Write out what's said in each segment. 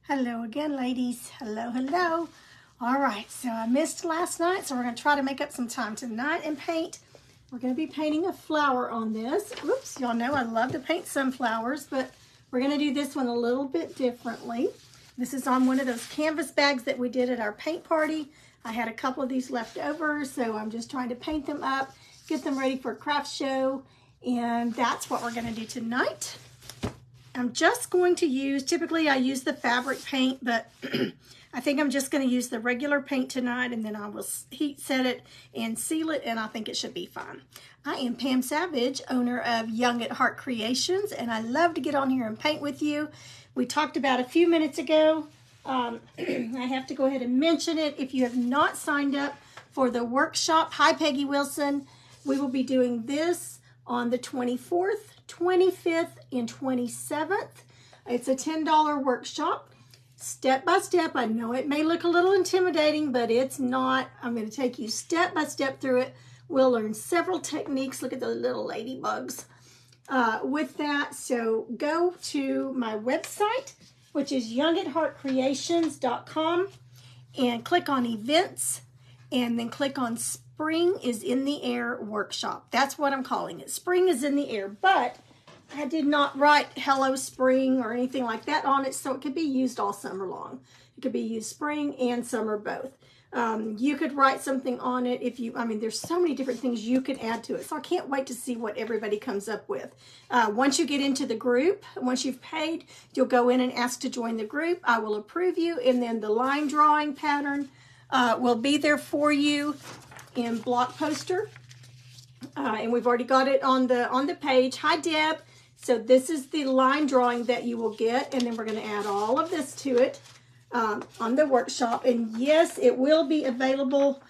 Hello again, ladies. Hello, hello. All right, so I missed last night, so we're going to try to make up some time tonight and paint. We're going to be painting a flower on this. Oops, y'all know I love to paint sunflowers, but we're going to do this one a little bit differently. This is on one of those canvas bags that we did at our paint party. I had a couple of these left over, so I'm just trying to paint them up, get them ready for a craft show, and that's what we're going to do tonight. I'm just going to use, typically I use the fabric paint, but I think I'm just going to use the regular paint tonight, and then I will heat set it and seal it, and I think it should be fine. I am Pam Savage, owner of Young at Heart Creations, and I love to get on here and paint with you. We talked about a few minutes ago. I have to go ahead and mention it. If you have not signed up for the workshop, hi Peggy Wilson, we will be doing this on the 24th, 25th, and 27th. It's a $10 workshop, step by step. I know it may look a little intimidating, but it's not. I'm going to take you step by step through it. We'll learn several techniques. Look at the little ladybugs with that. So go to my website, which is youngatheartcreations.com, and click on events, and then click on Spring is in the Air workshop. That's what I'm calling it. Spring is in the air, but I did not write Hello Spring or anything like that on it, so it could be used all summer long. It could be used spring and summer both. You could write something on it if you, there's so many different things you could add to it. So I can't wait to see what everybody comes up with. Once you get into the group, once you've paid, you'll go in and ask to join the group. I will approve you, and then the line drawing pattern will be there for you in block poster. And we've already got it on the page. Hi, Deb. So this is the line drawing that you will get, and then we're going to add all of this to it on the workshop. And yes, it will be available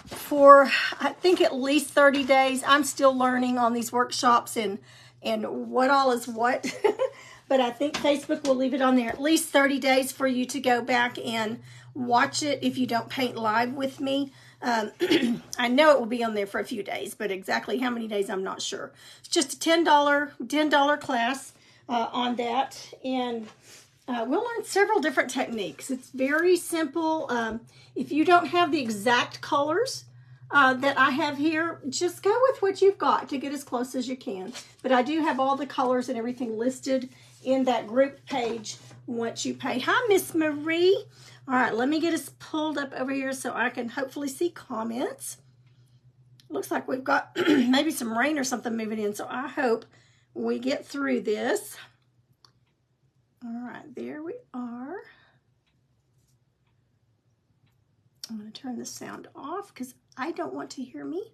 for, I think, at least 30 days. I'm still learning on these workshops and what all is what. But I think Facebook will leave it on there at least 30 days for you to go back and watch it if you don't paint live with me. I know it will be on there for a few days, but exactly how many days, I'm not sure. It's just a $10 class on that, and we'll learn several different techniques. It's very simple. If you don't have the exact colors that I have here, just go with what you've got to get as close as you can. But I do have all the colors and everything listed in that group page once you pay. Hi, Miss Marie. All right, let me get us pulled up over here so I can hopefully see comments. Looks like we've got maybe some rain or something moving in, so I hope we get through this. All right, there we are. I'm going to turn the sound off because I don't want to hear me.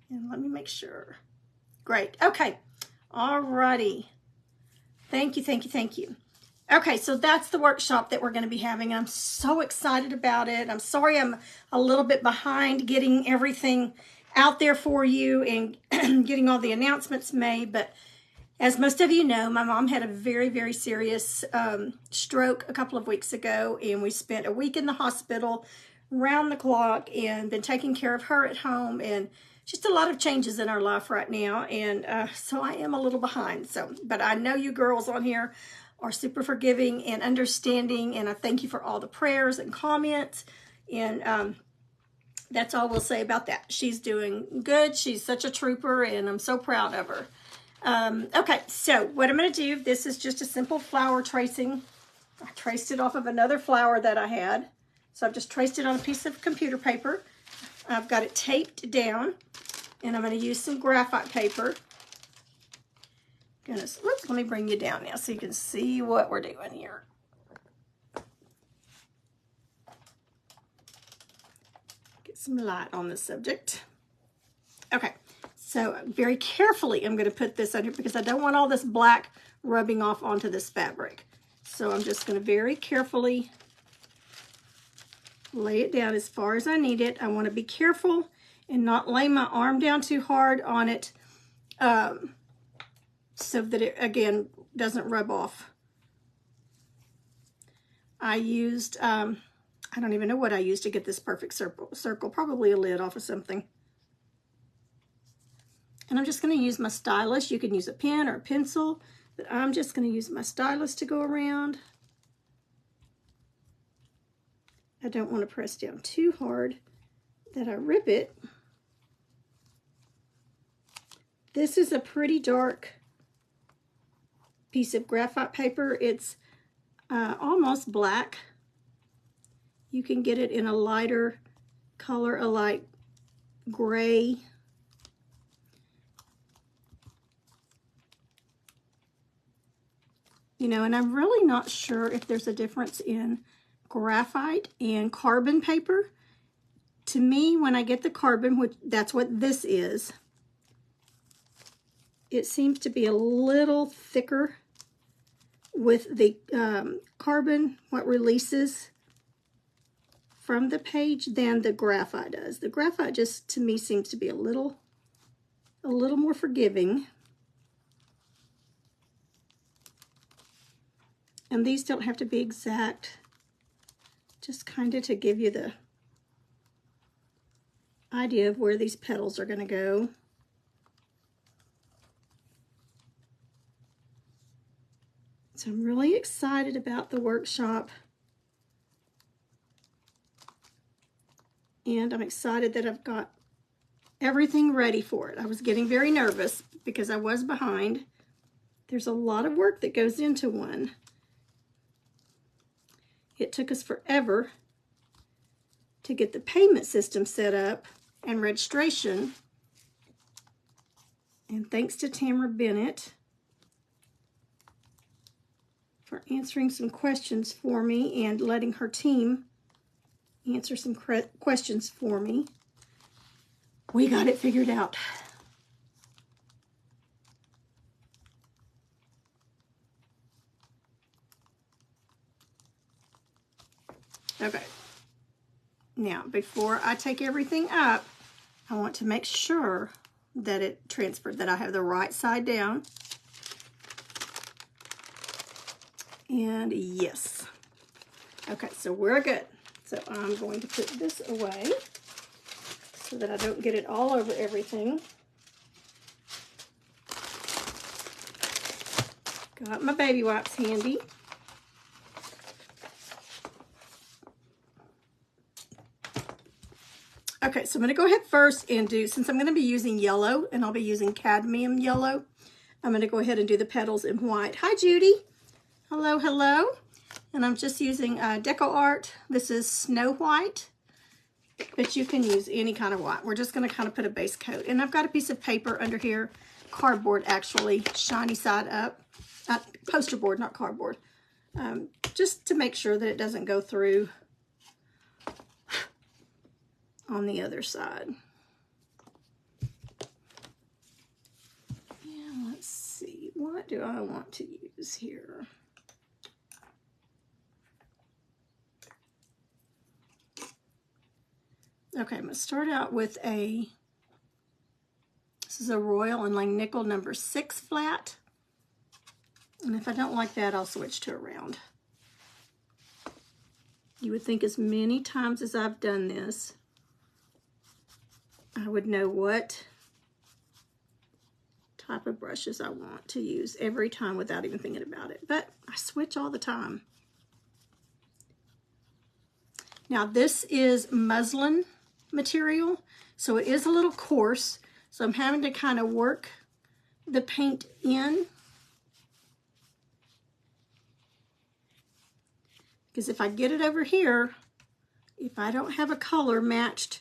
And let me make sure. Great. Okay. All righty. Thank you, thank you, thank you. Okay, so that's the workshop that we're going to be having. I'm so excited about it. I'm sorry I'm a little bit behind getting everything out there for you and getting all the announcements made, but as most of you know, my mom had a very, very serious stroke a couple of weeks ago, and we spent a week in the hospital round the clock and been taking care of her at home, and just a lot of changes in our life right now, and so I am a little behind. But I know you girls on here are super forgiving and understanding, and I thank you for all the prayers and comments, and that's all we'll say about that. She's doing good. She's such a trooper, and I'm so proud of her. Okay, so what I'm going to do, this is just a simple flower tracing. I traced it off of another flower that I had, so I've just traced it on a piece of computer paper. I've got it taped down, and I'm going to use some graphite paper. Goodness, let me bring you down now so you can see what we're doing here. Get some light on the subject. Okay, so very carefully I'm going to put this under because I don't want all this black rubbing off onto this fabric. So I'm just going to very carefully lay it down as far as I need it. I want to be careful and not lay my arm down too hard on it so that it, again, doesn't rub off. I used, I don't even know what I used to get this perfect circle, probably a lid off of something. And I'm just going to use my stylus. You can use a pen or a pencil. But I'm just going to use my stylus to go around. I don't want to press down too hard that I rip it. This is a pretty dark piece of graphite paper. It's almost black. You can get it in a lighter color, a light gray. You know, and I'm really not sure if there's a difference in graphite and carbon paper. To me, when I get the carbon, which that's what this is, it seems to be a little thicker with the carbon, what releases from the page, than the graphite does. The graphite just, to me, seems to be a little more forgiving. And these don't have to be exact, just kind of to give you the idea of where these petals are going to go. So I'm really excited about the workshop. And I'm excited that I've got everything ready for it. I was getting very nervous because I was behind. There's a lot of work that goes into one. It took us forever to get the payment system set up and registration. And thanks to Tamara Bennett for answering some questions for me and letting her team answer some questions for me. We got it figured out. Okay. Now, before I take everything up, I want to make sure that it transferred, that I have the right side down. And yes. Okay, so we're good. So I'm going to put this away so that I don't get it all over everything. Got my baby wipes handy. Okay, so I'm going to go ahead first and do, since I'm going to be using yellow, and I'll be using cadmium yellow, I'm going to go ahead and do the petals in white. Hi, Judy. Hello, hello. And I'm just using Deco Art. This is Snow White, but you can use any kind of white. We're just going to kind of put a base coat. And I've got a piece of paper under here, cardboard actually, shiny side up. Poster board, not cardboard. Just to make sure that it doesn't go through on the other side. And let's see, what do I want to use here? Okay, I'm going to start out with this is a Royal and Langnickel number 6 flat. And if I don't like that, I'll switch to a round. You would think as many times as I've done this, I would know what type of brushes I want to use every time without even thinking about it. But I switch all the time. Now this is muslin material, so it is a little coarse. So I'm having to kind of work the paint in. Because if I get it over here, if I don't have a color matched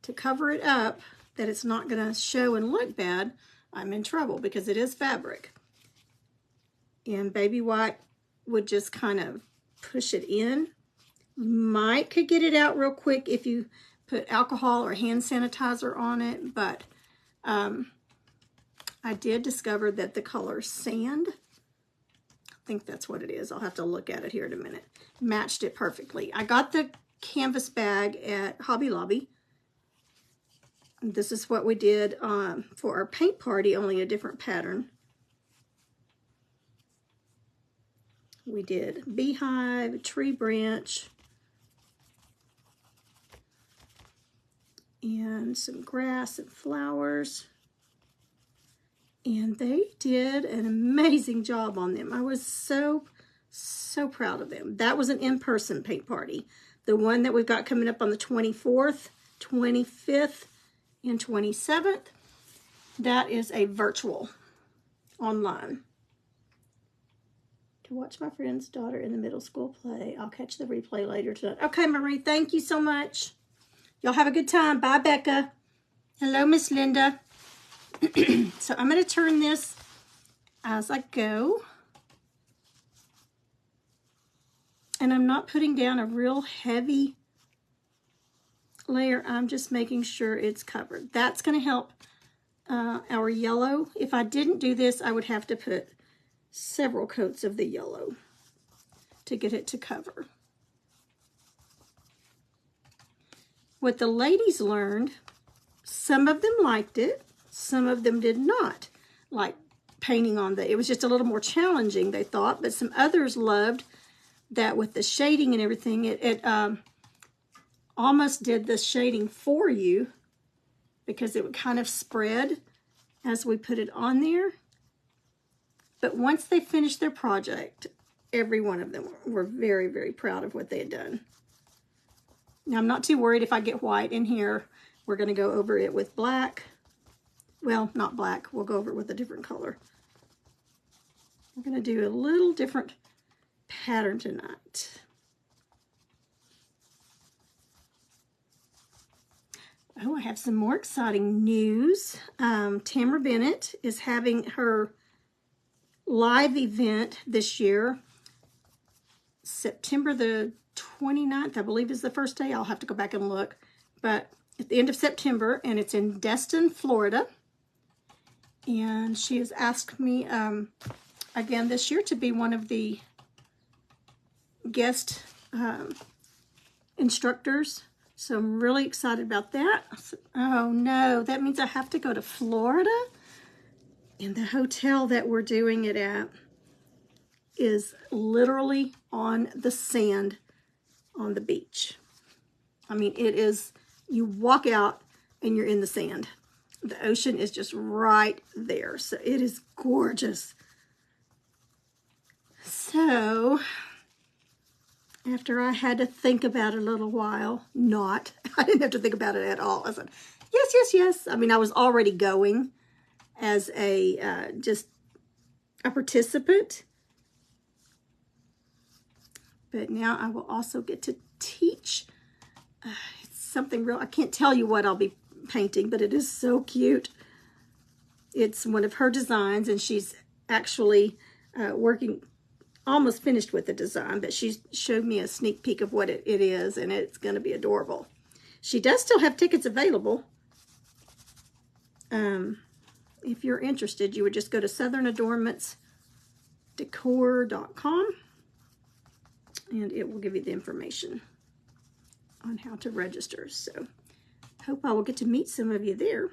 to cover it up, that it's not going to show and look bad, I'm in trouble because it is fabric. And baby white would just kind of push it in. You could get it out real quick if you put alcohol or hand sanitizer on it, but I did discover that the color sand, I think that's what it is, I'll have to look at it here in a minute, matched it perfectly. I got the canvas bag at Hobby Lobby. This is what we did for our paint party, only a different pattern. We did beehive, tree branch, and some grass and flowers. And they did an amazing job on them. I was so proud of them. That was an in-person paint party. The one that we've got coming up on the 24th, 25th, and 27th, that is a virtual online. To watch my friend's daughter in the middle school play. I'll catch the replay later tonight. Okay, Marie, thank you so much. Y'all have a good time. Bye, Becca. Hello, Miss Linda. So I'm going to turn this as I go. And I'm not putting down a real heavy layer. I'm just making sure it's covered. That's going to help our yellow. If I didn't do this, I would have to put several coats of the yellow to get it to cover. What the ladies learned, some of them liked it, some of them did not like painting on it was just a little more challenging, they thought, but some others loved that with the shading and everything. It almost did the shading for you because it would kind of spread as we put it on there. But once they finished their project, every one of them were very, very proud of what they had done. Now, I'm not too worried if I get white in here. We're going to go over it with black. Well, not black. We'll go over it with a different color. We're going to do a little different pattern tonight. Oh, I have some more exciting news. Tamara Bennett is having her live event this year, September the 29th, I believe is the first day. I'll have to go back and look. But at the end of September, and it's in Destin, Florida. And she has asked me again this year to be one of the guest instructors. So I'm really excited about that. Oh no, that means I have to go to Florida? And the hotel that we're doing it at is literally on the sand on the beach. I mean, it is, you walk out and you're in the sand. The ocean is just right there. So it is gorgeous. So after I had to think about it a little while, I didn't have to think about it at all. I said, yes, yes, yes. I mean, I was already going as a just a participant, but now I will also get to teach. It's something real. I can't tell you what I'll be painting, but it is so cute. It's one of her designs, and she's actually working, almost finished with the design, but she showed me a sneak peek of what it is, and it's going to be adorable. She does still have tickets available. If you're interested, you would just go to southernadornmentsdecor.com and it will give you the information on how to register. So hope I will get to meet some of you there.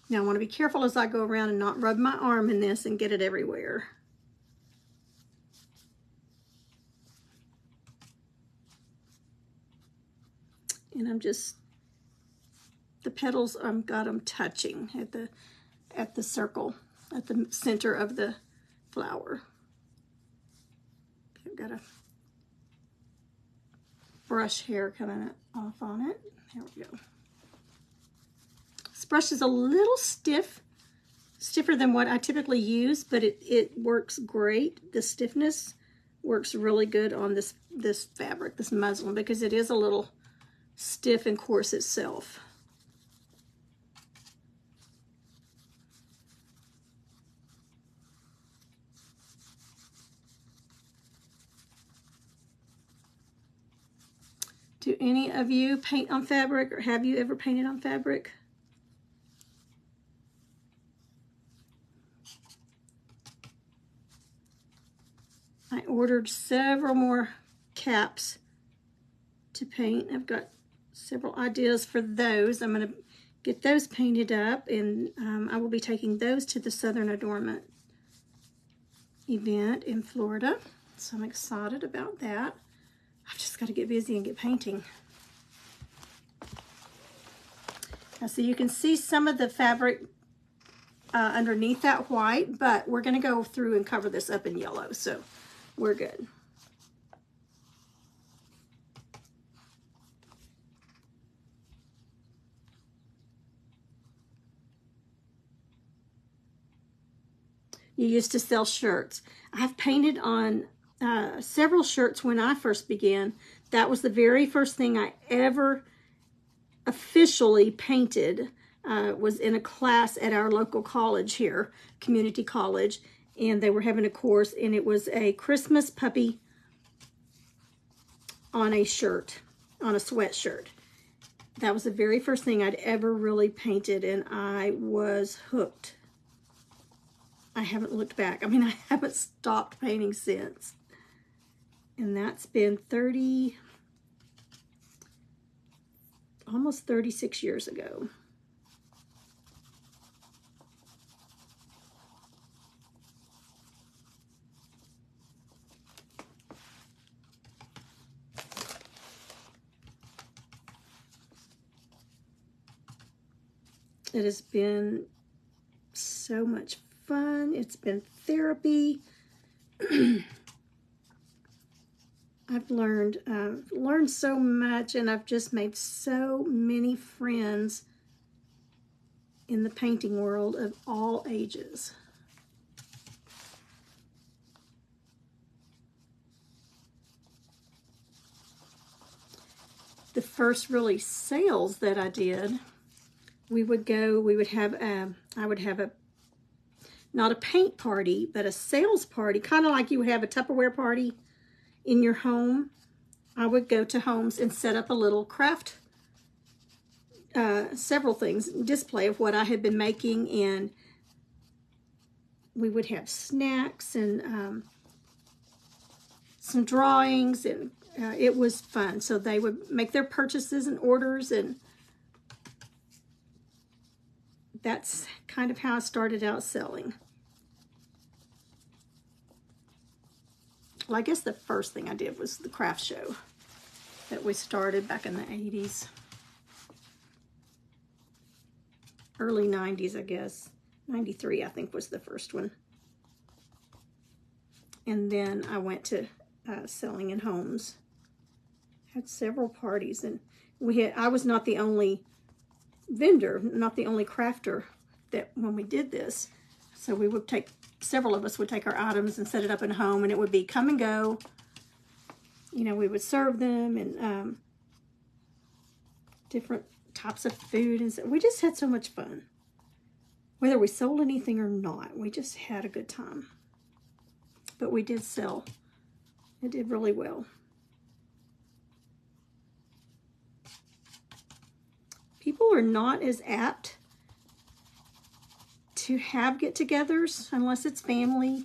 Now I want to be careful as I go around and not rub my arm in this and get it everywhere. And I'm just, the petals, I've got them touching at the circle, at the center of the flower. Okay, I've got a brush hair coming off on it. There we go. This brush is a little stiffer than what I typically use, but it works great. The stiffness works really good on this fabric, this muslin, because it is a little stiff and coarse itself. Do any of you paint on fabric, or have you ever painted on fabric? I ordered several more caps to paint. I've got several ideas for those. I'm going to get those painted up, and I will be taking those to the Southern Adornment event in Florida. So I'm excited about that. I've just got to get busy and get painting. So you can see some of the fabric underneath that white, but we're going to go through and cover this up in yellow, so we're good. You used to sell shirts. I've painted on several shirts when I first began. That was the very first thing I ever officially painted. Was in a class at our local college here, community college, and they were having a course, and it was a Christmas puppy on a shirt, on a sweatshirt. That was the very first thing I'd ever really painted, and I was hooked. I haven't looked back. I mean, I haven't stopped painting since. And that's been almost 36 years ago. It has been so much fun. It's been therapy. I've learned so much, and I've just made so many friends in the painting world of all ages. The first really sales that I did, I would have not a paint party, but a sales party, kind of like you would have a Tupperware party in your home. I would go to homes and set up a little craft, several things, display of what I had been making, and we would have snacks and some drawings, and it was fun. So they would make their purchases and orders, and that's kind of how I started out selling. Well, I guess the first thing I did was the craft show that we started back in the 80s. Early 90s, I guess. 93, I think, was the first one. And then I went to selling in homes. Had several parties, and I was not the only vendor, not the only crafter that when we did this. So we would several of us would take our items and set it up in a home, and it would be come and go. You know, we would serve them, and different types of food, and so we just had so much fun. Whether we sold anything or not, we just had a good time. But we did sell. It did really well. People are not as apt to have get-togethers unless it's family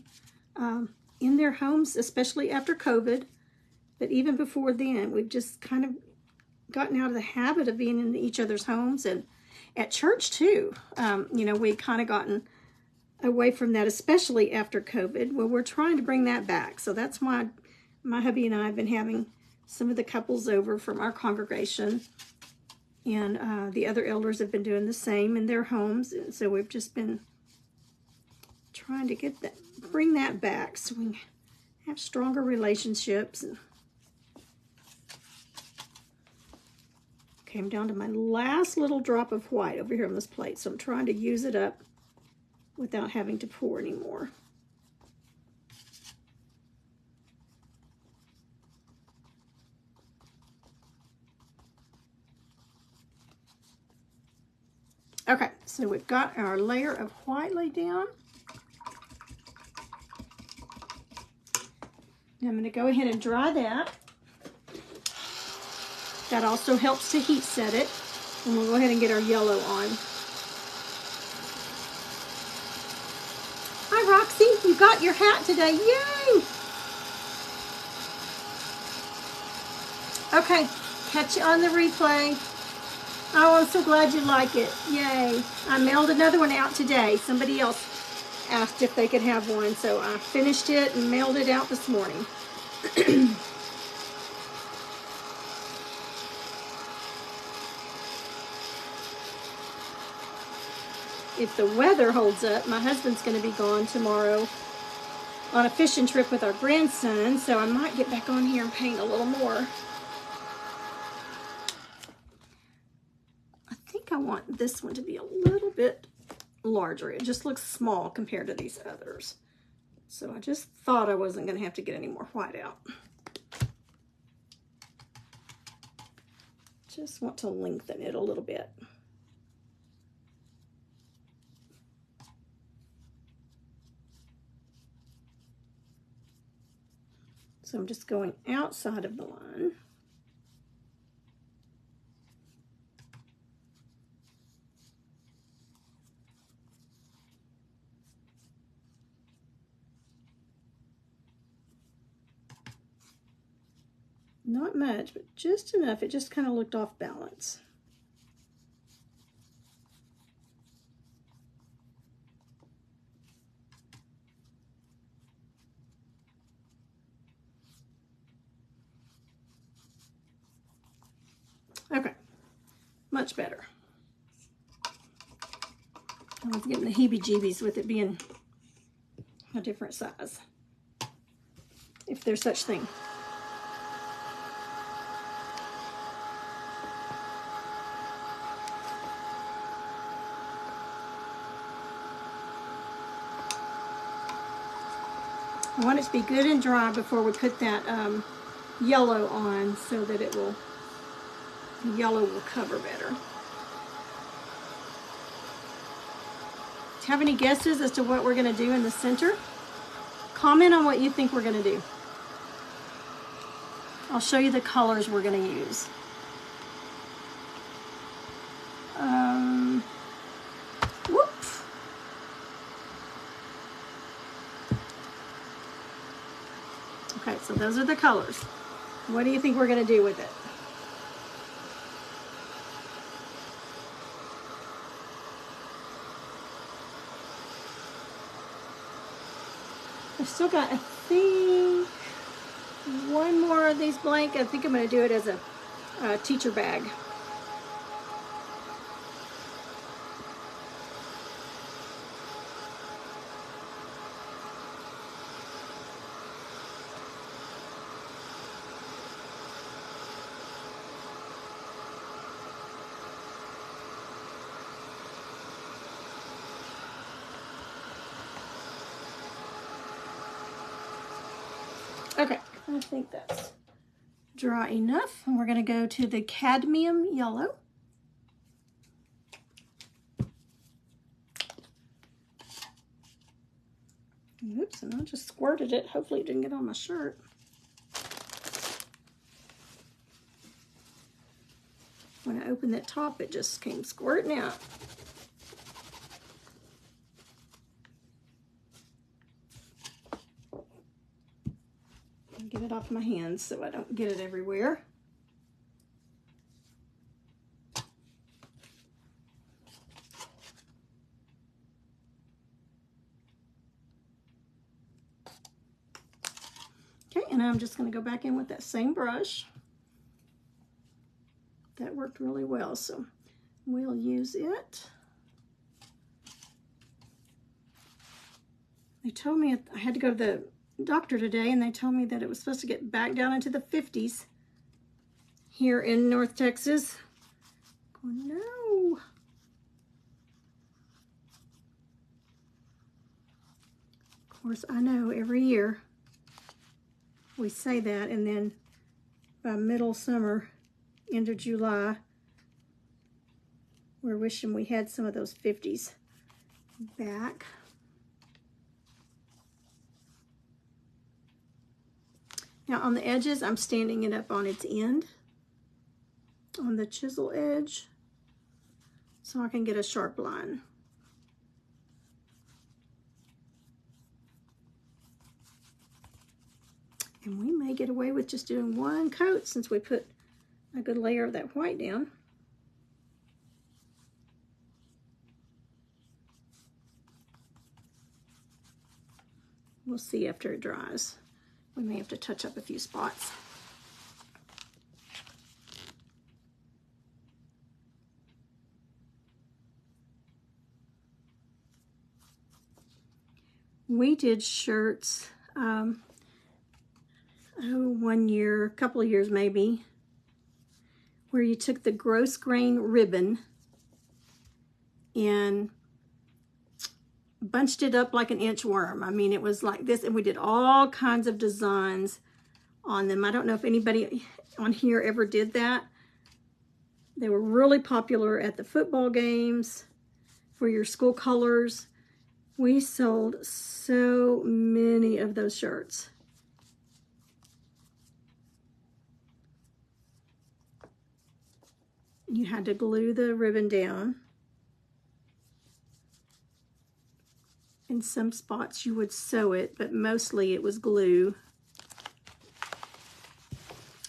in their homes, especially after COVID. But even before then, we've just kind of gotten out of the habit of being in each other's homes, and at church too. You know, we'd kind of gotten away from that, especially after COVID. Well, we're trying to bring that back. So that's why my hubby and I have been having some of the couples over from our congregation. And the other elders have been doing the same in their homes. And so we've just been trying to bring that back so we have stronger relationships. And came down to my last little drop of white over here on this plate. So I'm trying to use it up without having to pour anymore. Okay, so we've got our layer of white laid down. Now I'm going to go ahead and dry that. That also helps to heat set it. And we'll go ahead and get our yellow on. Hi, Roxy. You got your hat today. Yay! Okay, catch you on the replay. Oh, I'm so glad you like it. Yay. I mailed another one out today. Somebody else asked if they could have one, so I finished it and mailed it out this morning. if the weather holds up. My husband's going to be gone tomorrow on a fishing trip with our grandson, so I might get back on here and paint a little more. I think I want this one to be a little bit larger. It just looks small compared to these others. So I just thought I wasn't going to have to get any more white out. Just want to lengthen it a little bit. So I'm just going outside of the line. Not much, but just enough. It just kind of looked off balance. Okay, much better. I was getting the heebie-jeebies with it being a different size, if there's such thing. I want it to be good and dry before we put that yellow on, so that it will, the yellow will cover better. Do you have any guesses as to what we're going to do in the center? Comment on what you think we're going to do. I'll show you the colors we're going to use. Whoops. Okay, so those are the colors. What do you think we're going to do with it? I've still got, I think, one more of these blank. I think I'm going to do it as a teacher bag. Okay, I think that's dry enough. And we're going to go to the cadmium yellow. Oops, and I just squirted it. Hopefully it didn't get on my shirt. When I opened that top, it just came squirting out. Get it off my hands so I don't get it everywhere. Okay, and I'm just going to go back in with that same brush. That worked really well, so we'll use it. They told me I had to go to the doctor today, and they told me that it was supposed to get back down into the 50s here in North Texas. Oh, no. Of course, I know every year we say that, and then by middle summer, end of July, we're wishing we had some of those 50s back. Now on the edges, I'm standing it up on its end, on the chisel edge, so I can get a sharp line. And we may get away with just doing one coat since we put a good layer of that white down. We'll see after it dries. We may have to touch up a few spots. We did shirts, one year, a couple of years maybe, where you took the gross grain ribbon and bunched it up like an inchworm. I mean, it was like this, and we did all kinds of designs on them. I don't know if anybody on here ever did that. They were really popular at the football games for your school colors. We sold so many of those shirts. You had to glue the ribbon down. In some spots you would sew it, but mostly it was glue.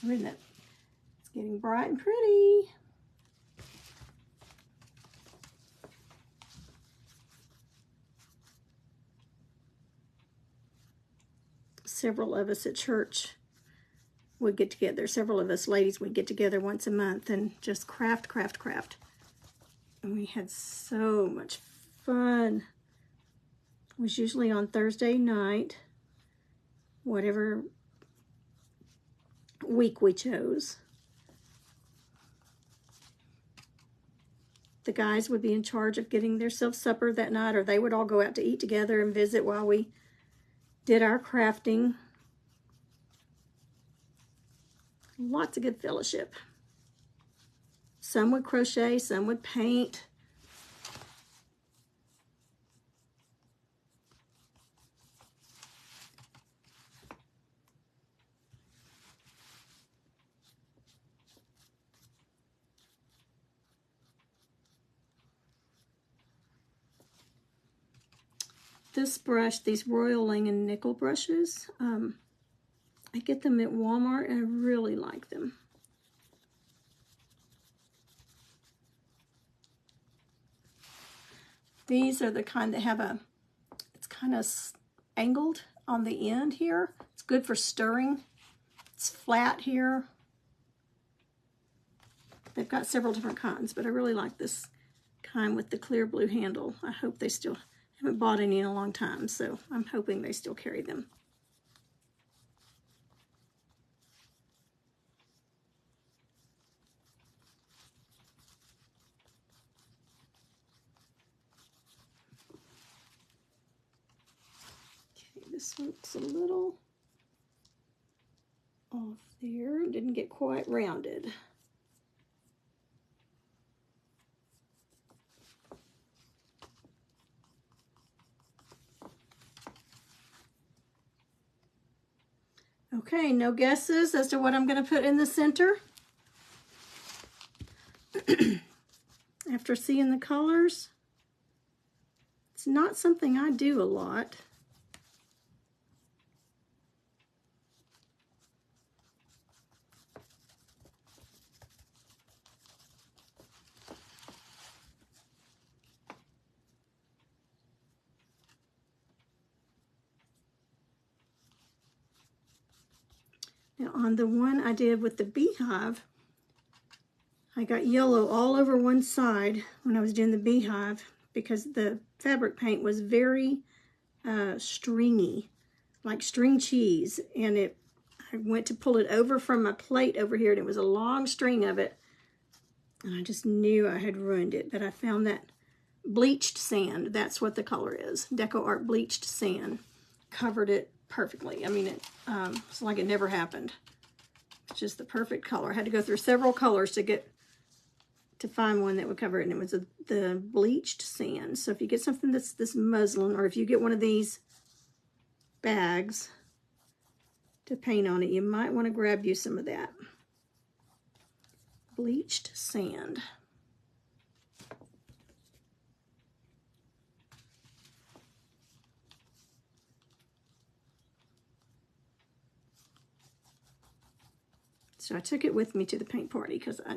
Isn't it? It's getting bright and pretty. Several of us at church would get together. Several of us ladies would get together once a month and just craft. And we had so much fun. It was usually on Thursday night, whatever week we chose. The guys would be in charge of getting themselves supper that night, or they would all go out to eat together and visit while we did our crafting. Lots of good fellowship. Some would crochet, some would paint. This brush, these Royal Langan nickel brushes, I get them at Walmart and I really like them. These are the kind that have it's kind of angled on the end here. It's good for stirring. It's flat here. They've got several different kinds, but I really like this kind with the clear blue handle. I hope they still, haven't bought any in a long time, so I'm hoping they still carry them. This looks a little off there. Didn't get quite rounded. Okay, no guesses as to what I'm going to put in the center? After seeing the colors, it's not something I do a lot. Now on the one I did with the beehive, I got yellow all over one side when I was doing the beehive because the fabric paint was very stringy, like string cheese, and I went to pull it over from my plate over here and it was a long string of it, and I just knew I had ruined it. But I found that bleached sand, that's what the color is, Deco Art bleached sand, covered it perfectly. I mean, it's like it never happened. It's just the perfect color. I had to go through several colors to find one that would cover it, and it was the bleached sand. So if you get something that's this muslin, or if you get one of these bags to paint on it, you might want to grab you some of that bleached sand. So I took it with me to the paint party because I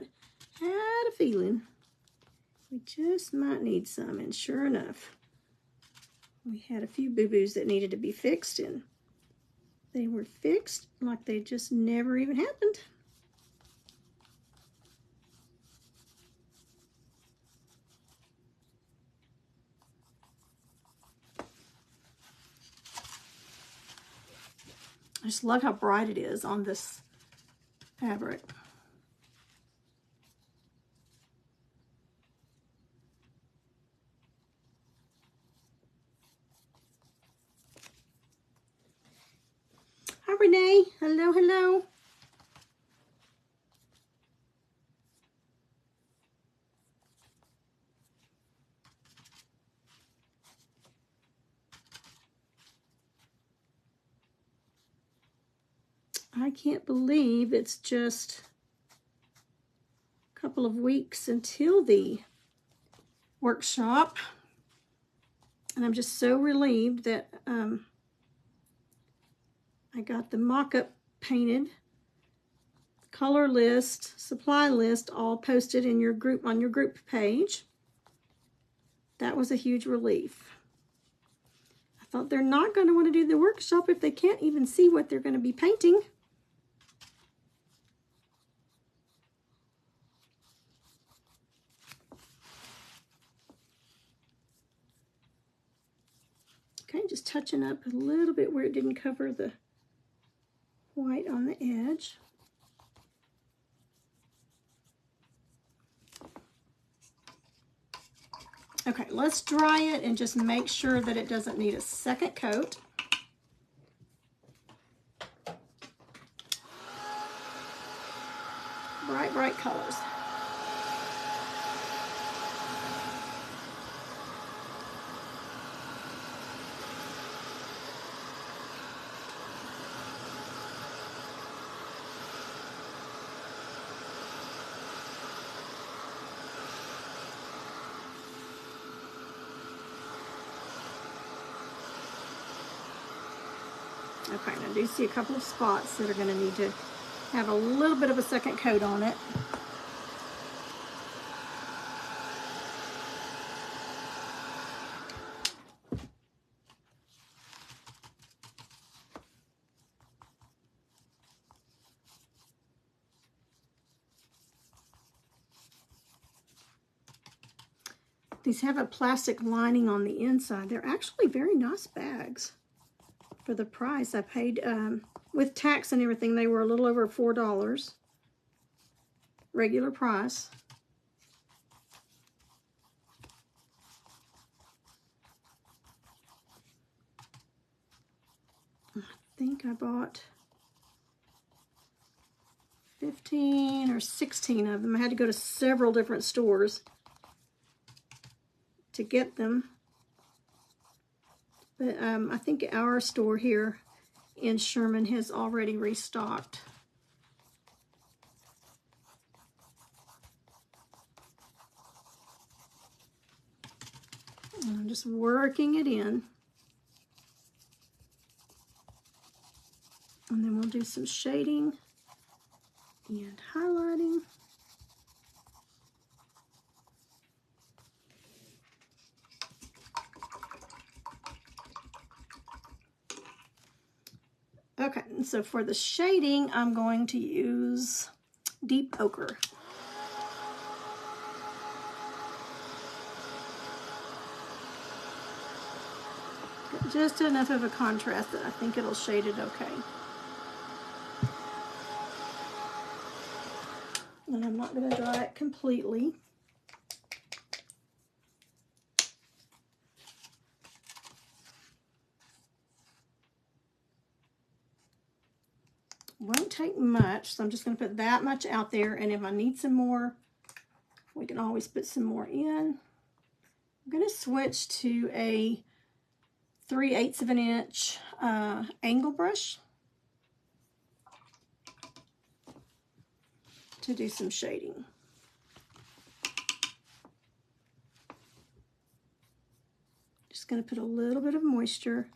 had a feeling we just might need some, and sure enough, we had a few boo-boos that needed to be fixed, and they were fixed like they just never even happened. I just love how bright it is on this fabric. Hi, Renee. Hello, hello. I can't believe it's just a couple of weeks until the workshop. And I'm just so relieved that I got the mock-up painted, color list, supply list, all posted in your group, on your group page. That was a huge relief. I thought they're not going to want to do the workshop if they can't even see what they're going to be painting. Okay, just touching up a little bit where it didn't cover the white on the edge. Okay, let's dry it and just make sure that it doesn't need a second coat. Bright, bright colors. Okay, and I do see a couple of spots that are going to need to have a little bit of a second coat on it. These have a plastic lining on the inside. They're actually very nice bags for the price. I paid, with tax and everything, they were a little over $4. Regular price. I think I bought 15 or 16 of them. I had to go to several different stores to get them. But I think our store here in Sherman has already restocked. And I'm just working it in. And then we'll do some shading and highlighting. Okay, and so for the shading, I'm going to use deep ochre. Got just enough of a contrast that I think it'll shade it okay. And I'm not going to dry it completely. Won't take much, so I'm just going to put that much out there, and if I need some more, we can always put some more in. I'm going to switch to a 3/8 of an inch angle brush to do some shading. Just going to put a little bit of moisture.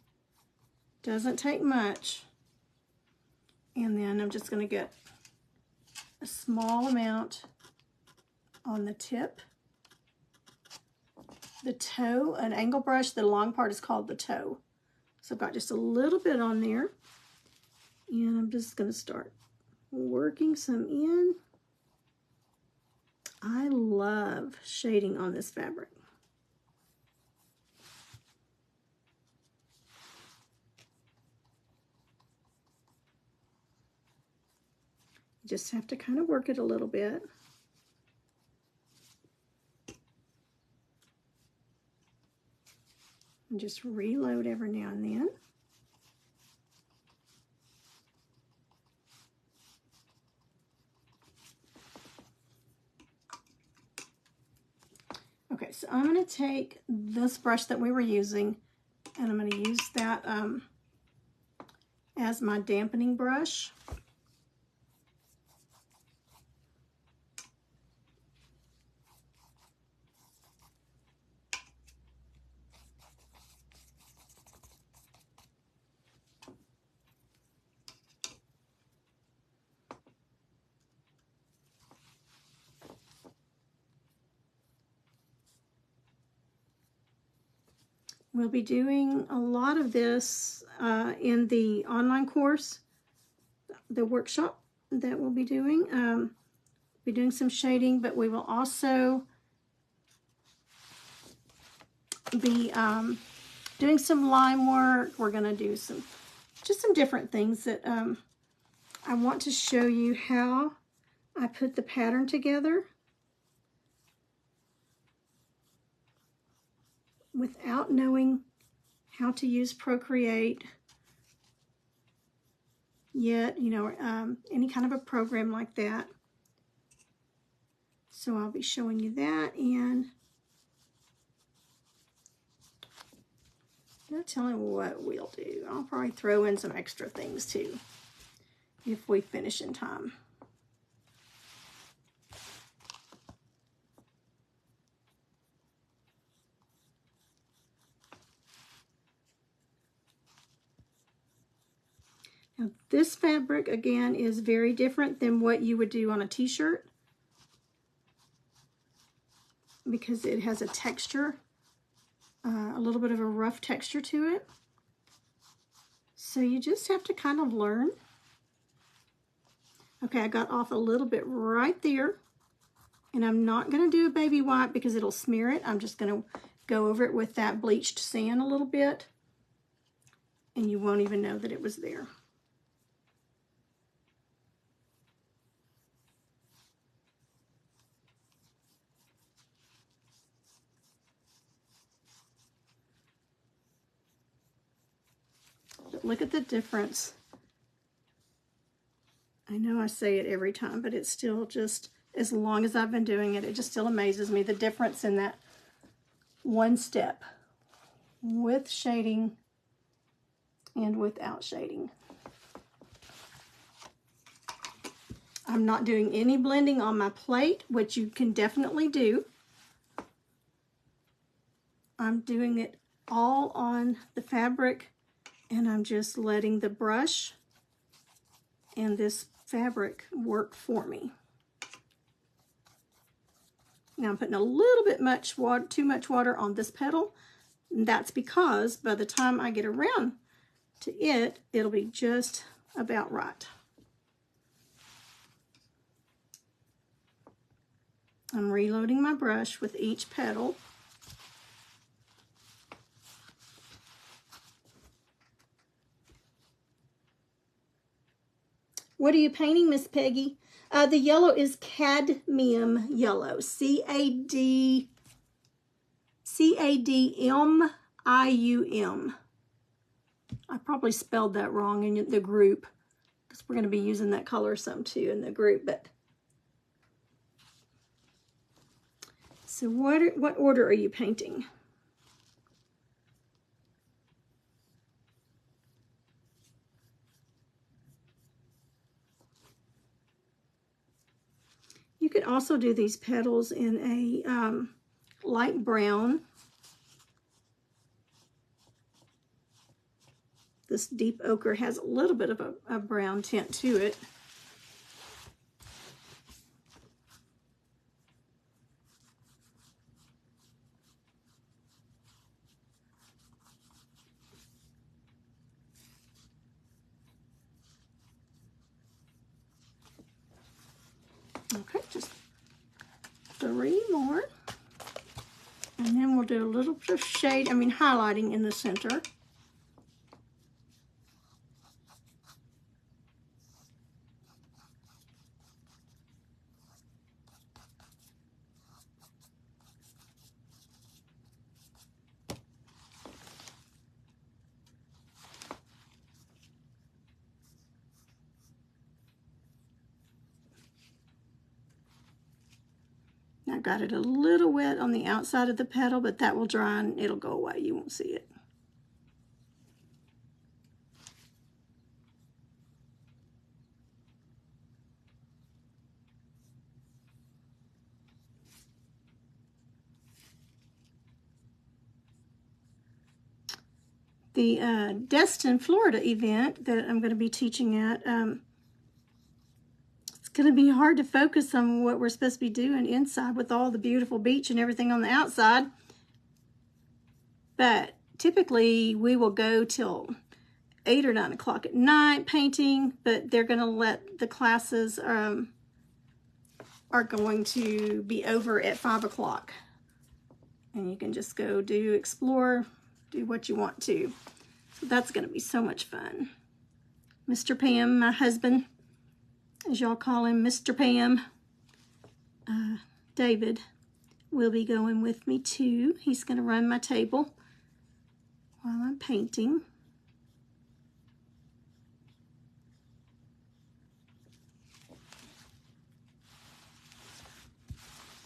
Doesn't take much. And then I'm just going to get a small amount on the tip. The toe, an angle brush, the long part is called the toe. So I've got just a little bit on there. And I'm just going to start working some in. I love shading on this fabric. You just have to kind of work it a little bit. And just reload every now and then. Okay, so I'm going to take this brush that we were using, and I'm going to use that as my dampening brush. We'll be doing a lot of this in the online course, the workshop that we'll be doing. Be doing some shading, but we will also be doing some line work. We're going to do just some different things that I want to show you how I put the pattern together without knowing how to use Procreate yet, you know, any kind of a program like that. So I'll be showing you that, and I'll tell you what we'll do. I'll probably throw in some extra things too if we finish in time. Now this fabric, again, is very different than what you would do on a t-shirt because it has a texture, a little bit of a rough texture to it. So you just have to kind of learn. Okay, I got off a little bit right there, and I'm not going to do a baby wipe because it'll smear it. I'm just going to go over it with that bleached sand a little bit, and you won't even know that it was there. But look at the difference. I know I say it every time, but it's still just, as long as I've been doing it, it just still amazes me, the difference in that one step with shading and without shading. I'm not doing any blending on my plate, which you can definitely do. I'm doing it all on the fabric, and I'm just letting the brush and this fabric work for me. Now I'm putting a little bit too much water on this petal, and that's because by the time I get around to it, it'll be just about right. I'm reloading my brush with each petal. What are you painting, Miss Peggy? The yellow is cadmium yellow. C-A-D-M-I-U-M. I probably spelled that wrong in the group because we're going to be using that color some too in the group. But so what order are you painting? You could also do these petals in a light brown. This deep ochre has a little bit of a brown tint to it. Okay, just 3 more. And then we'll do a little bit of shade, highlighting in the center. I got it a little wet on the outside of the petal, but that will dry and it'll go away. You won't see it. The Destin, Florida event that I'm going to be teaching at, it's going to be hard to focus on what we're supposed to be doing inside with all the beautiful beach and everything on the outside. But typically we will go till 8 or 9 o'clock at night painting, but they're going to let the classes are going to be over at 5 o'clock. And you can just go explore, do what you want to. So that's going to be so much fun. Mr. Pam, my husband, as y'all call him, Mr. Pam, David, will be going with me too. He's going to run my table while I'm painting.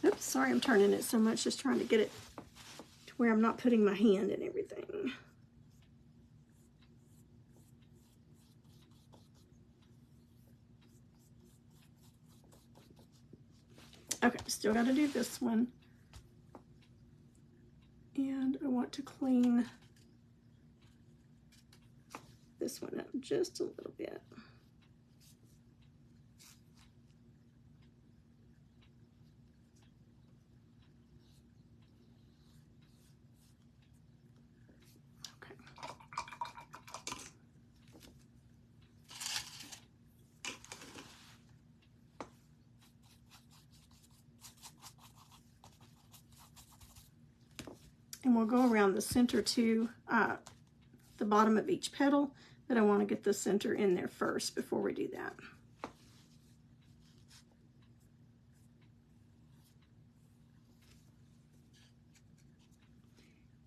Oops, sorry I'm turning it so much, just trying to get it to where I'm not putting my hand in everything. Okay, still got to do this one. And I want to clean this one up just a little bit. And we'll go around the center to the bottom of each petal, but I want to get the center in there first before we do that.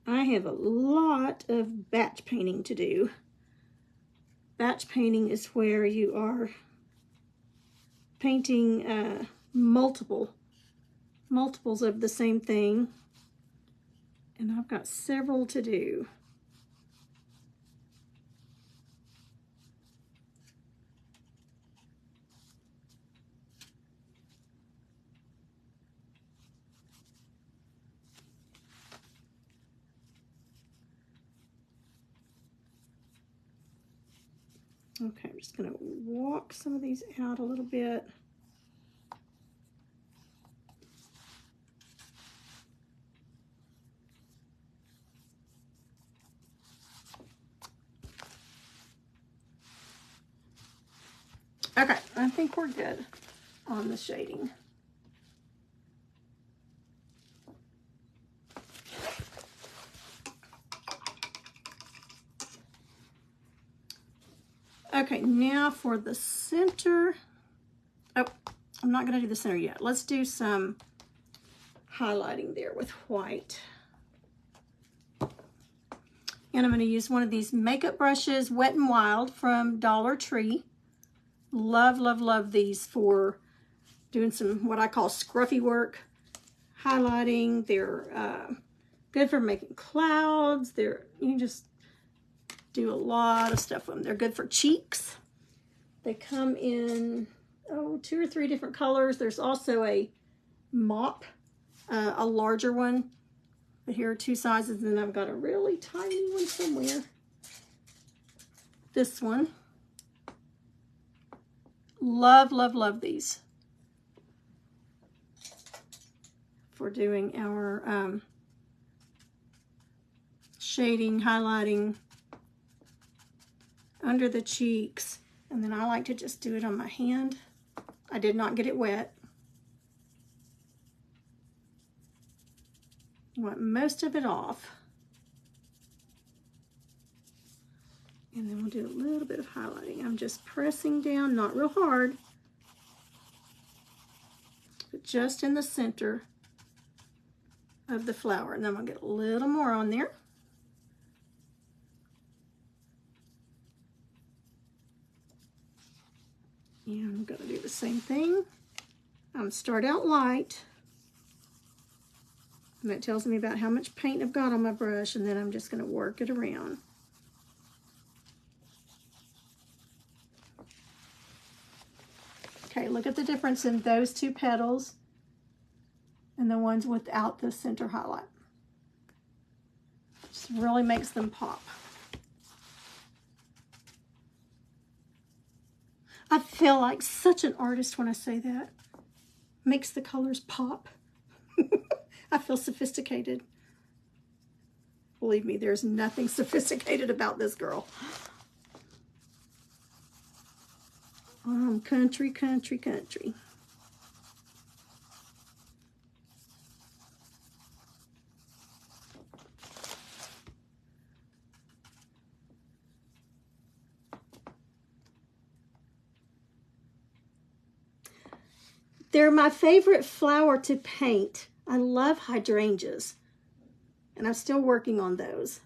I have a lot of batch painting to do. Batch painting is where you are painting multiples of the same thing. And I've got several to do. Okay, I'm just going to walk some of these out a little bit. Okay, I think we're good on the shading. Okay, now for the center. Oh, I'm not going to do the center yet. Let's do some highlighting there with white. And I'm going to use one of these makeup brushes, Wet n Wild from Dollar Tree. Love, love, love these for doing some what I call scruffy work. Highlighting. They're good for making clouds. You can just do a lot of stuff with them. They're good for cheeks. They come in 2 or 3 different colors. There's also a mop, a larger one. But here are 2 sizes, and I've got a really tiny one somewhere. This one. Love, love, love these for doing our shading, highlighting under the cheeks. And then I like to just do it on my hand. I did not get it wet. Want most of it off. And then we'll do a little bit of highlighting. I'm just pressing down, not real hard, but just in the center of the flower. And then I'll get a little more on there. And I'm going to do the same thing. Start out light. And that tells me about how much paint I've got on my brush, and then I'm just going to work it around. Okay, look at the difference in those two petals and the ones without the center highlight. Just really makes them pop. I feel like such an artist when I say that. Makes the colors pop. I feel sophisticated. Believe me, there's nothing sophisticated about this girl. Country, country, country. They're my favorite flower to paint. I love hydrangeas, and I'm still working on those.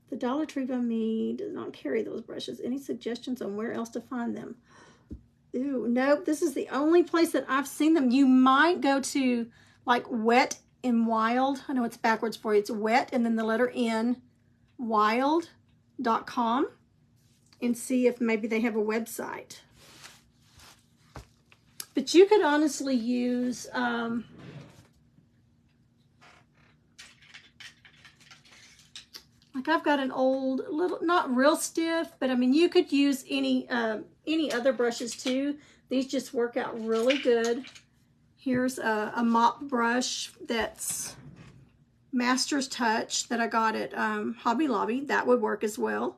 The Dollar Tree by me does not carry those brushes. Any suggestions on where else to find them? Ooh, nope, this is the only place that I've seen them. You might go to like Wet and Wild. I know it's backwards for you. It's Wet and then the letter N, wild.com, and see if maybe they have a website. But you could honestly use like I've got an old little, not real stiff, but I mean you could use any other brushes too. These just work out really good. Here's a mop brush that's Master's Touch that I got at Hobby Lobby. That would work as well.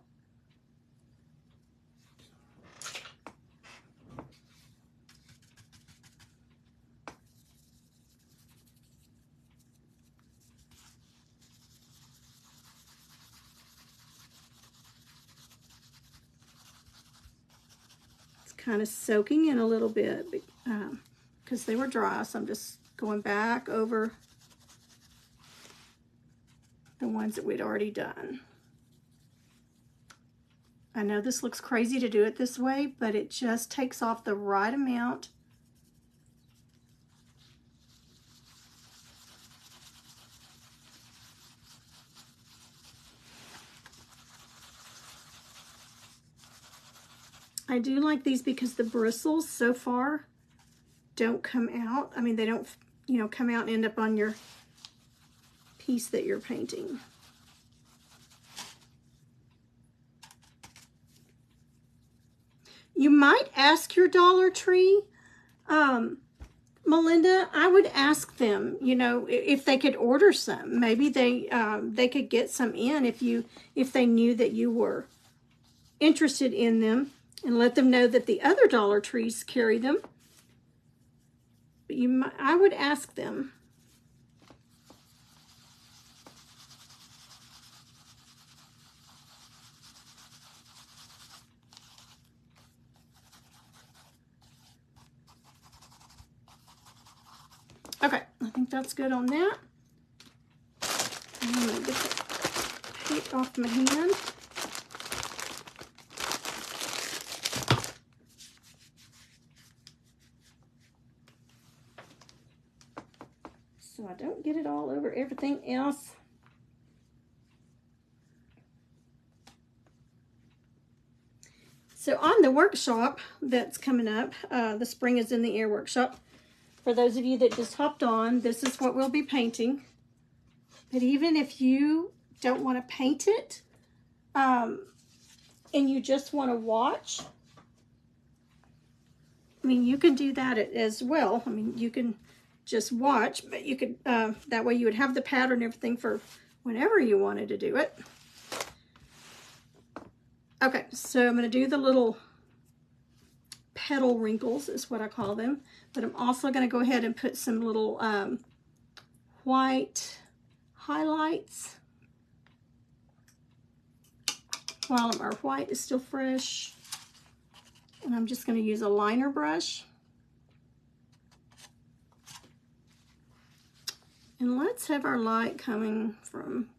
Kind of soaking in a little bit because they were dry, so I'm just going back over the ones that we'd already done. I know this looks crazy to do it this way, but it just takes off the right amount. I do like these because the bristles so far don't come out. I mean, they don't, you know, come out and end up on your piece that you're painting. You might ask your Dollar Tree, Melinda, I would ask them, you know, if they could order some. Maybe they could get some in if they knew that you were interested in them. And let them know that the other Dollar Trees carry them. But I would ask them. Okay, I think that's good on that. I'm going to get the paint off my hand. So I don't get it all over everything else. So on the workshop that's coming up, the Spring is in the Air workshop, for those of you that just hopped on, this is what we'll be painting. But even if you don't want to paint it, and you just want to watch, I mean, you can do that as well. I mean, you can just watch, but you could, that way you would have the pattern and everything for whenever you wanted to do it. Okay, so I'm going to do the little petal wrinkles is what I call them, but I'm also going to go ahead and put some little white highlights while our white is still fresh. And I'm just going to use a liner brush. And let's have our light coming from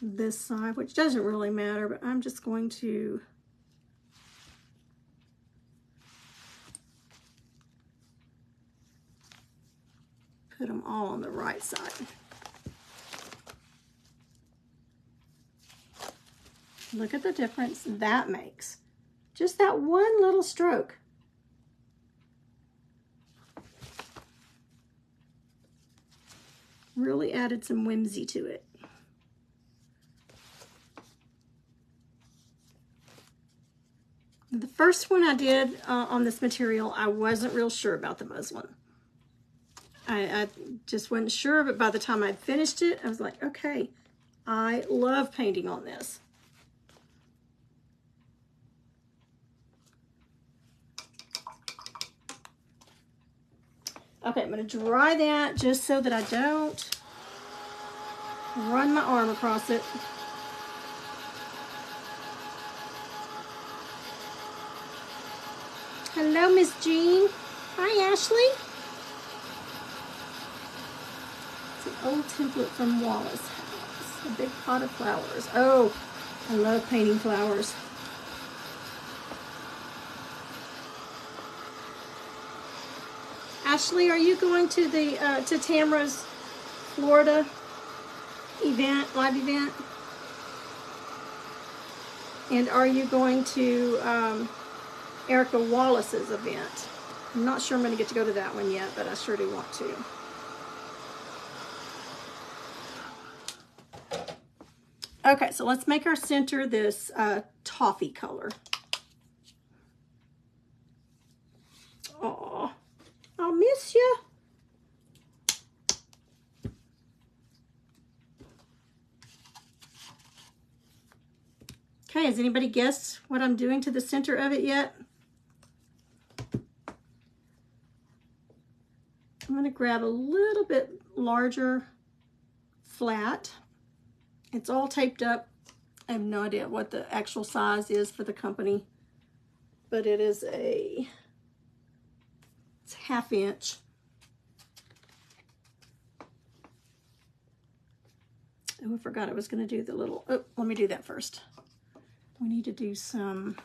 this side, which doesn't really matter, but I'm just going to put them all on the right side. Look at the difference that makes. Just that one little stroke. Really added some whimsy to it. The first one I did on this material, I wasn't real sure about the muslin. I just wasn't sure, but by the time I finished it, I was like, okay, I love painting on this. Okay, I'm going to dry that just so that I don't run my arm across it. Hello, Miss Jean. Hi, Ashley. It's an old template from Wallace House. A big pot of flowers. Oh, I love painting flowers. Ashley, are you going to the to Tamara's Florida event, live event? And are you going to Erica Wallace's event? I'm not sure I'm going to get to go to that one yet, but I sure do want to. Okay, so let's make our center this toffee color. Oh, I'll miss you. Okay, has anybody guessed what I'm doing to the center of it yet? I'm going to grab a little bit larger flat. It's all taped up. I have no idea what the actual size is for the company, but it is it's 1/2 inch. Oh, I forgot I was going to do the little, oh, let me do that first. We need to do some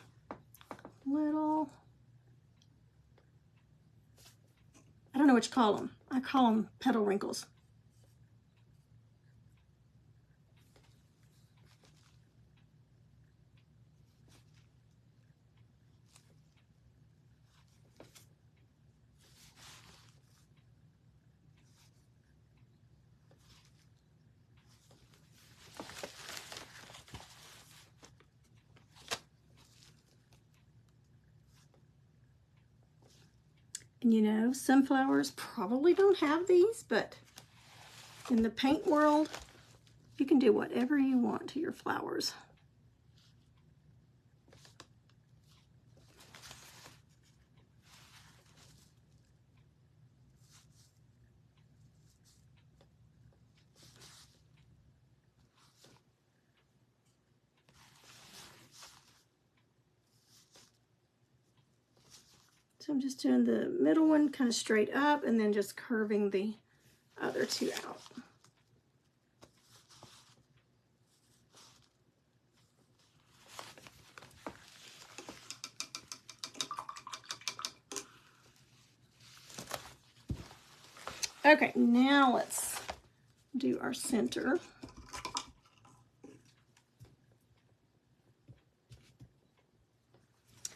little, I don't know what you call them. I call them petal wrinkles. And you know, sunflowers probably don't have these, but in the paint world, you can do whatever you want to your flowers. So I'm just doing the middle one kind of straight up and then just curving the other two out. Okay, now let's do our center.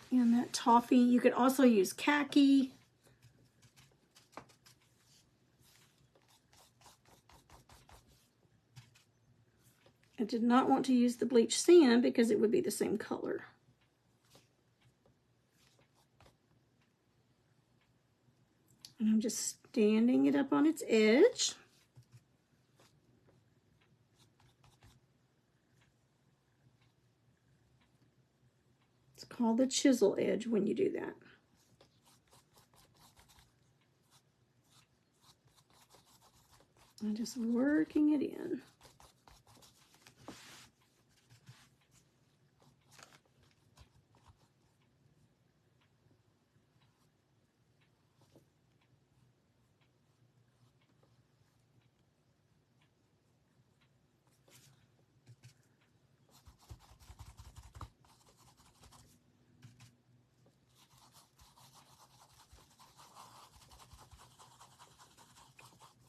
And that toffee, you could also use khaki. I did not want to use the bleached sand because it would be the same color. And I'm just standing it up on its edge. It's called the chisel edge when you do that. I'm just working it in.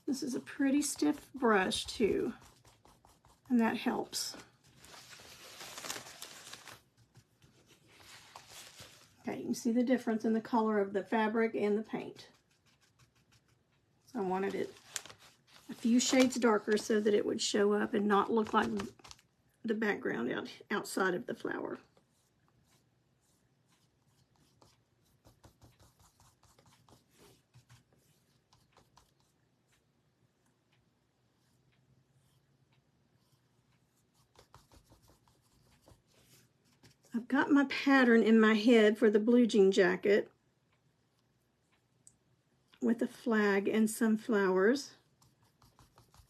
This is a pretty stiff brush too, and that helps. Okay, you can see the difference in the color of the fabric and the paint. So I wanted it a few shades darker so that it would show up and not look like the background outside of the flower. I've got my pattern in my head for the blue jean jacket with a flag and some flowers.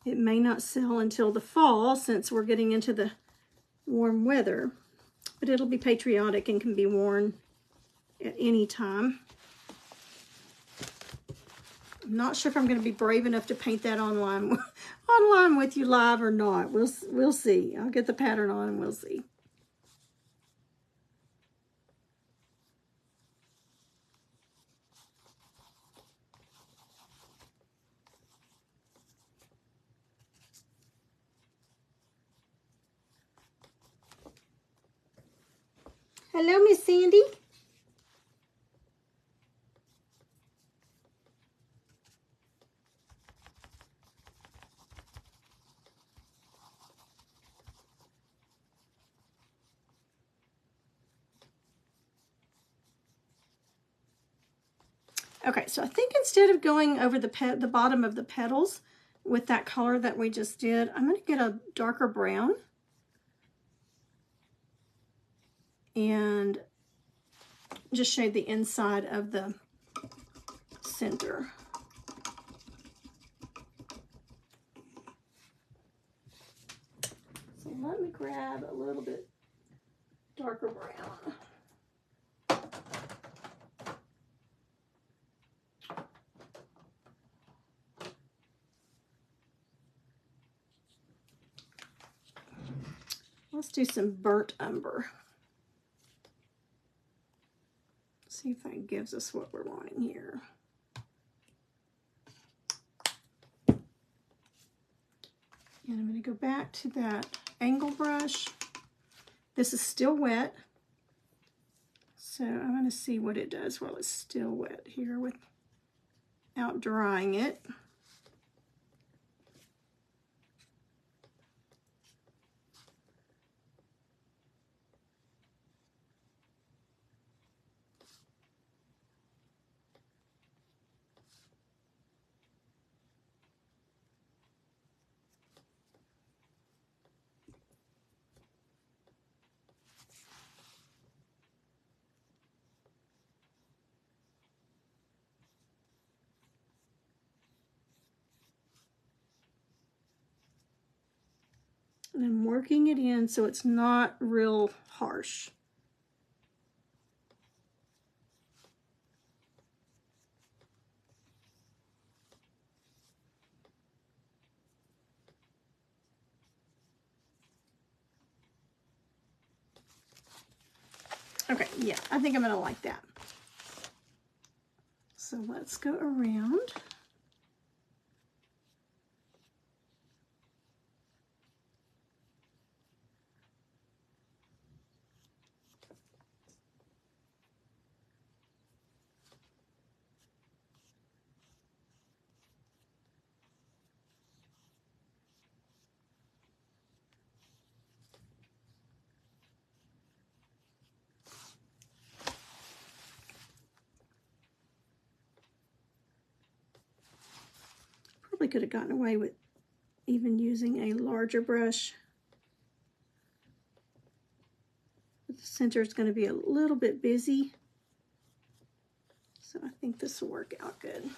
It may not sell until the fall since we're getting into the warm weather, but it'll be patriotic and can be worn at any time. I'm not sure if I'm going to be brave enough to paint that online with you live or not. We'll see. I'll get the pattern on and we'll see. Hello, Miss Sandy. Okay, so I think instead of going over the bottom of the petals with that color that we just did, I'm going to get a darker brown and just shade the inside of the center. So let me grab a little bit darker brown. Let's do some burnt umber. See if that gives us what we're wanting here. And I'm going to go back to that angle brush. This is still wet, so I'm going to see what it does while it's still wet here without drying it. And I'm working it in so it's not real harsh. Okay, yeah, I think I'm going to like that. So let's go around. Probably could have gotten away with even using a larger brush. But the center is going to be a little bit busy, so I think this will work out good.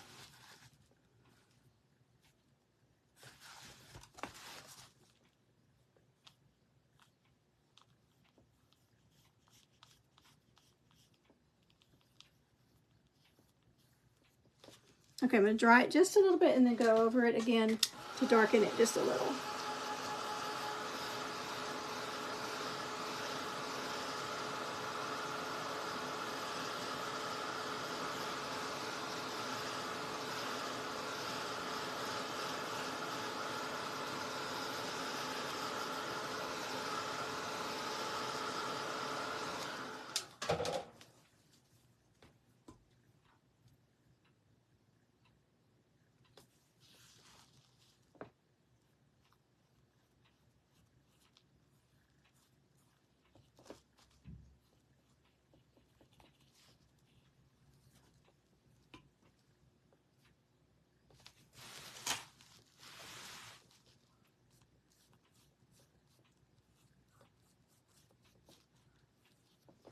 Okay, I'm going to dry it just a little bit and then go over it again to darken it just a little.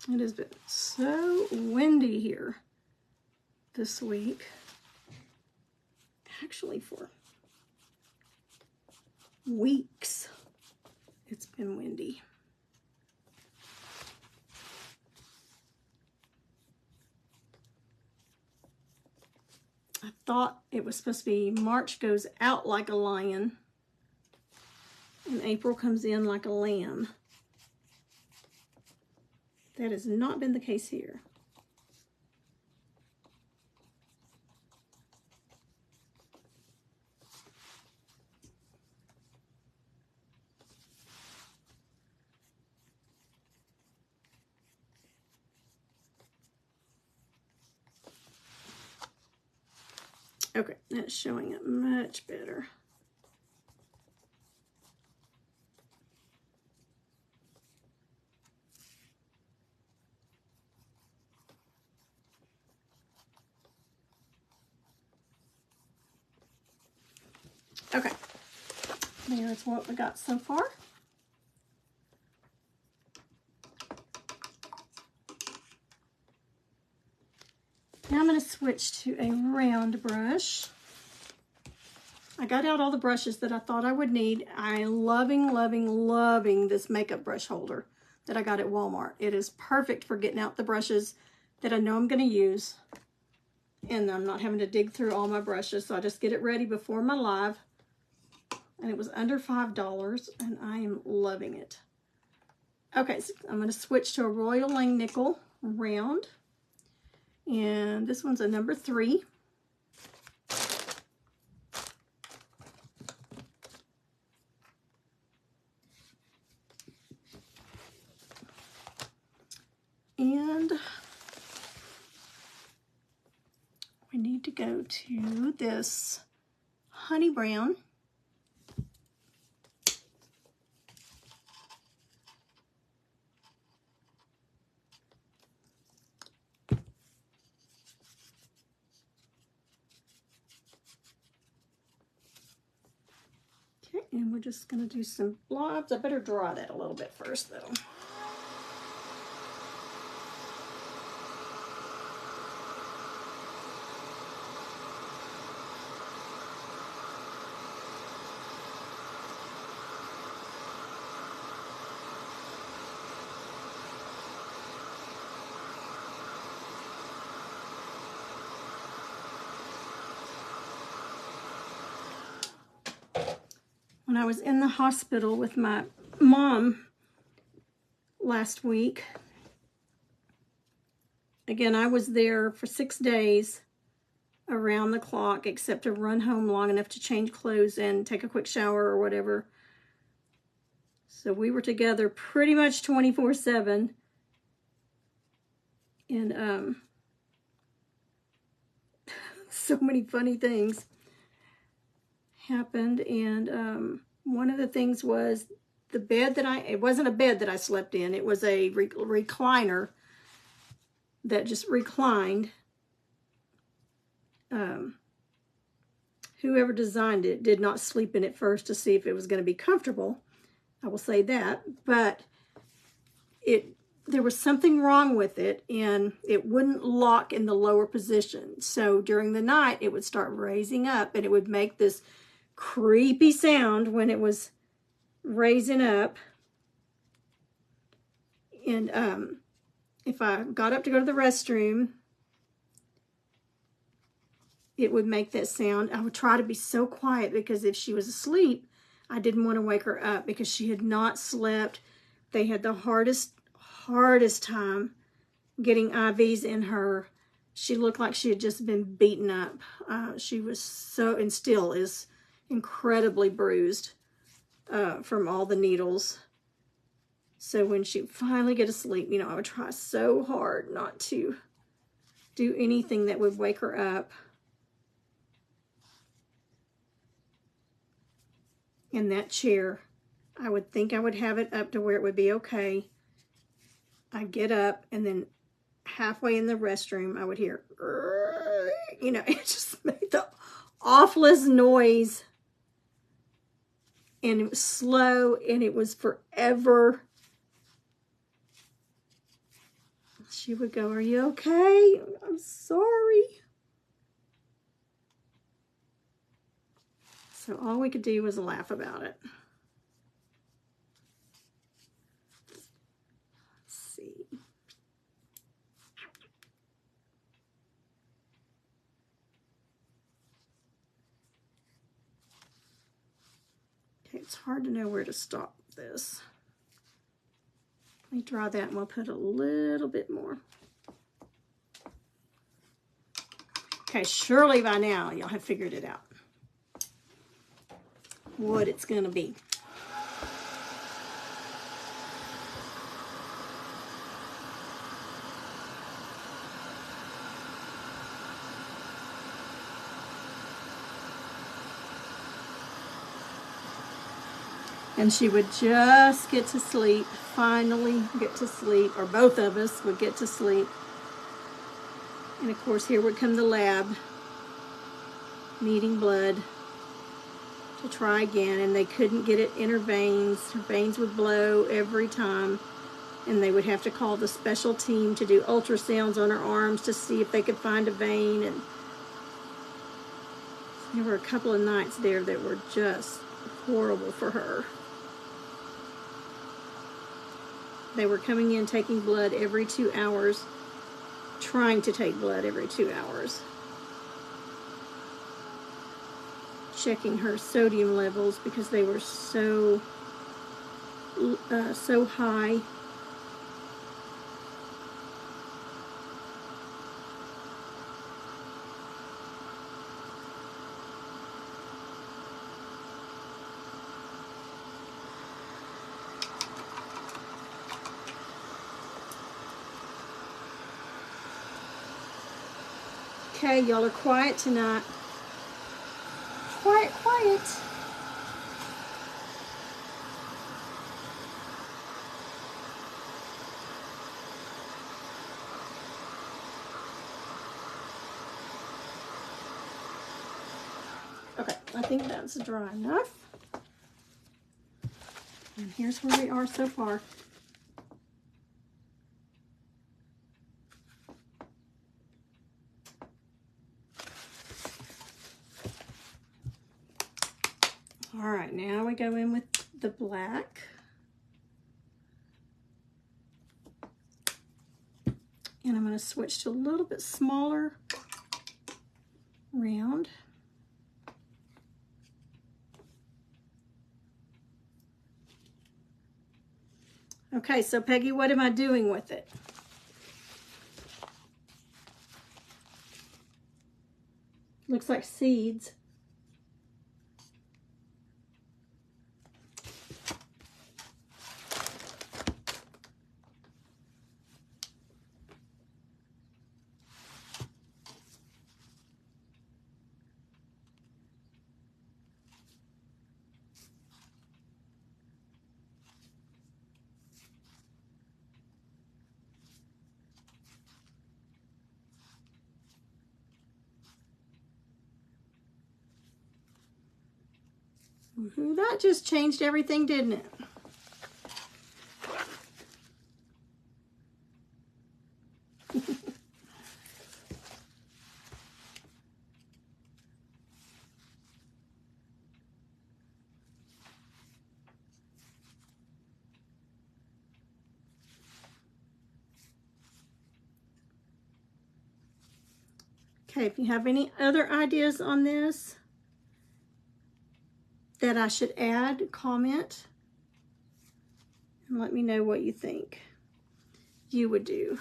It has been so windy here this week. Actually, for weeks, it's been windy. I thought it was supposed to be March goes out like a lion and April comes in like a lamb. That has not been the case here. Okay, that's showing up much better. Okay, there's what we got so far. Now I'm going to switch to a round brush. I got out all the brushes that I thought I would need. I'm loving this makeup brush holder that I got at Walmart. It is perfect for getting out the brushes that I know I'm going to use. And I'm not having to dig through all my brushes, so I just get it ready before my live. And it was under $5, and I am loving it. Okay, so I'm going to switch to a Royal Langnickel round. And this one's a number 3. And we need to go to this honey brown. Okay, and we're just going to do some blobs. I better draw that a little bit first, though. When I was in the hospital with my mom last week, again, I was there for 6 days around the clock, except to run home long enough to change clothes and take a quick shower or whatever. So we were together pretty much 24/7. And so many funny things happened. And one of the things was the bed that it wasn't a bed that I slept in. It was a recliner that just reclined. Whoever designed it did not sleep in it first to see if it was going to be comfortable. I will say that. But there was something wrong with it, and it wouldn't lock in the lower position. So during the night, it would start raising up, and it would make this creepy sound when it was raising up. And if I got up to go to the restroom, it would make that sound. I would try to be so quiet because if she was asleep, I didn't want to wake her up because she had not slept. They had the hardest time getting IVs in her. She looked like she had just been beaten up. She was so, and still is, incredibly bruised from all the needles. So when she finally get asleep, I would try so hard not to do anything that would wake her up. In that chair, I would think I would have it up to where it would be okay. I'd get up, and then halfway in the restroom, I would hear, it just made the awfulest noise. And it was slow, and it was forever. she would go, "Are you okay? I'm sorry." So all we could do was laugh about it. Let's see. Okay, it's hard to know where to stop this. Let me draw that and we'll put a little bit more. Okay, surely by now y'all have figured it out what it's going to be. And she would just get to sleep, finally get to sleep, or both of us would get to sleep. And of course, here would come the lab, needing blood to try again, and they couldn't get it in her veins. Her veins would blow every time, and they would have to call the special team to do ultrasounds on her arms to see if they could find a vein. And there were a couple of nights there that were just horrible for her. They were coming in, taking blood every 2 hours, trying to take blood every 2 hours, checking her sodium levels because they were so high. Okay, y'all are quiet tonight. Quiet, quiet. Okay, I think that's dry enough. And here's where we are so far. All right, now we go in with the black. And I'm going to switch to a little bit smaller round. Okay, so Peggy, what am I doing with it? Looks like seeds. That just changed everything, didn't it? Okay, if you have any other ideas on this that I should add, comment and let me know what you think you would do.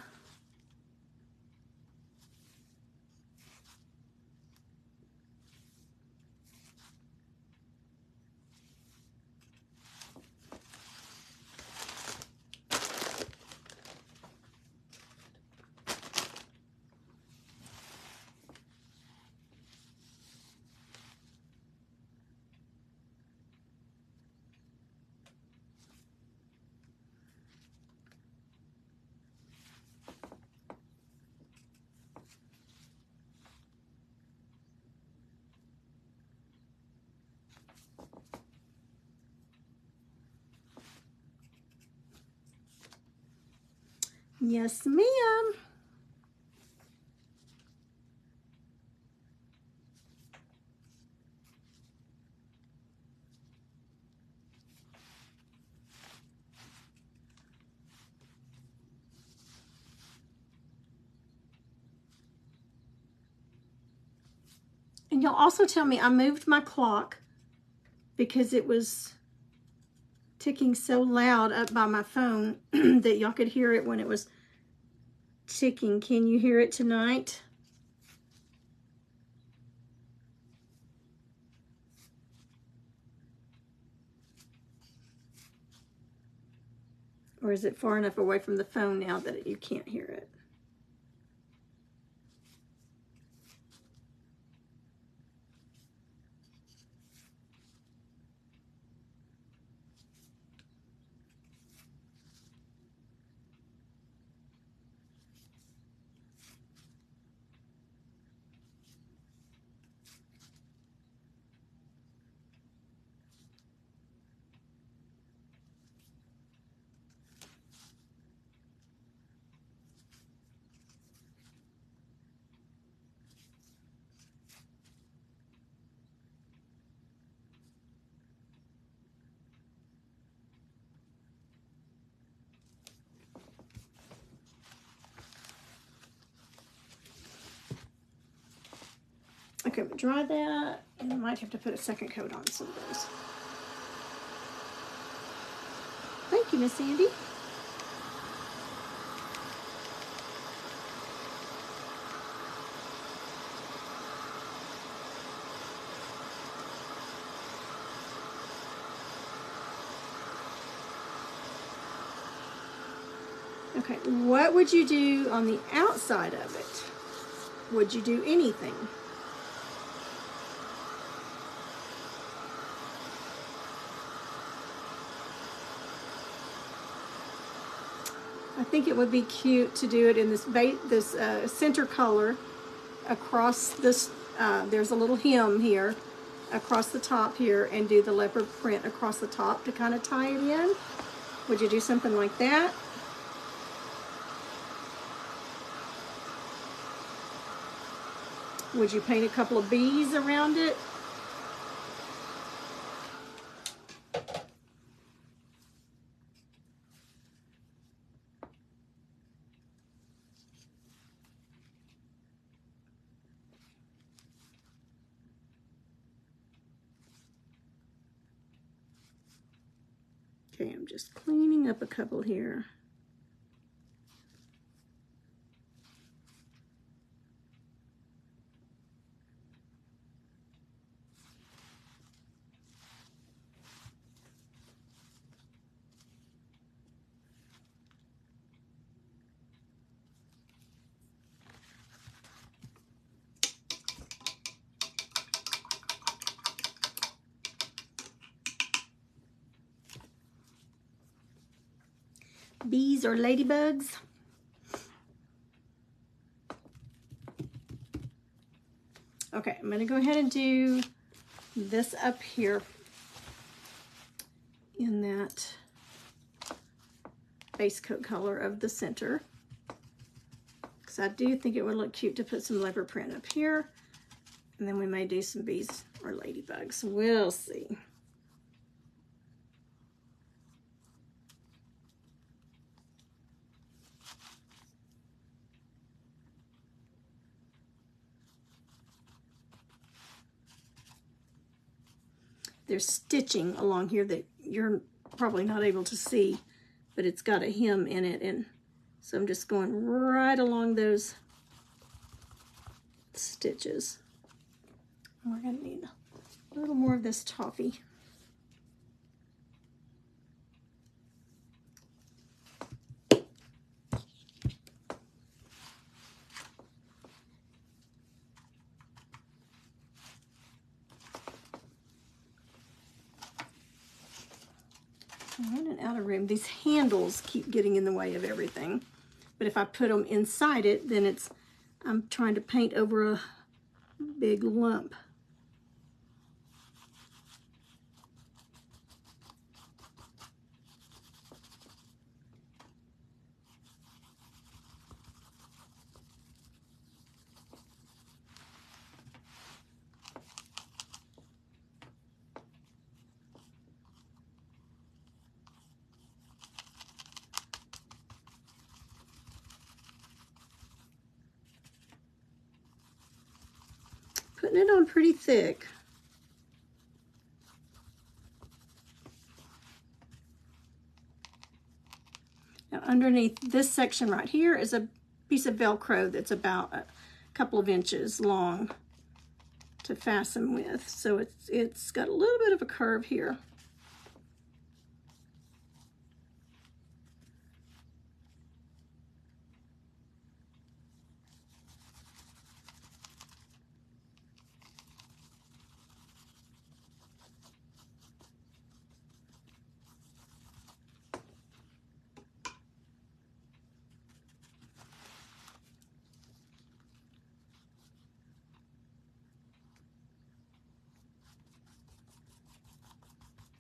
Yes, ma'am. And you'll also tell me I moved my clock because it was ticking so loud up by my phone that y'all could hear it when it was ticking. Can you hear it tonight? Or is it far enough away from the phone now that you can't hear it? Okay, but dry that, and I might have to put a second coat on some of those. Thank you, Miss Sandy. Okay, what would you do on the outside of it? Would you do anything? I think it would be cute to do it in this center color across this. There's a little hem here across the top here, and do the leopard print across the top to kind of tie it in. Would you do something like that? Would you paint a couple of bees around it? Okay, I'm just cleaning up a couple here. Bees or ladybugs. Okay, I'm going to go ahead and do this up here in that base coat color of the center, because I do think it would look cute to put some leopard print up here, and then we may do some bees or ladybugs. We'll see. There's stitching along here that you're probably not able to see, but it's got a hem in it, and so I'm just going right along those stitches. We're going to need a little more of this toffee. I'm running out of room. These handles keep getting in the way of everything. But if I put them inside it, then I'm trying to paint over a big lump. putting it on pretty thick. Now underneath this section right here is a piece of Velcro that's about a couple of inches long to fasten with. So it's got a little bit of a curve here.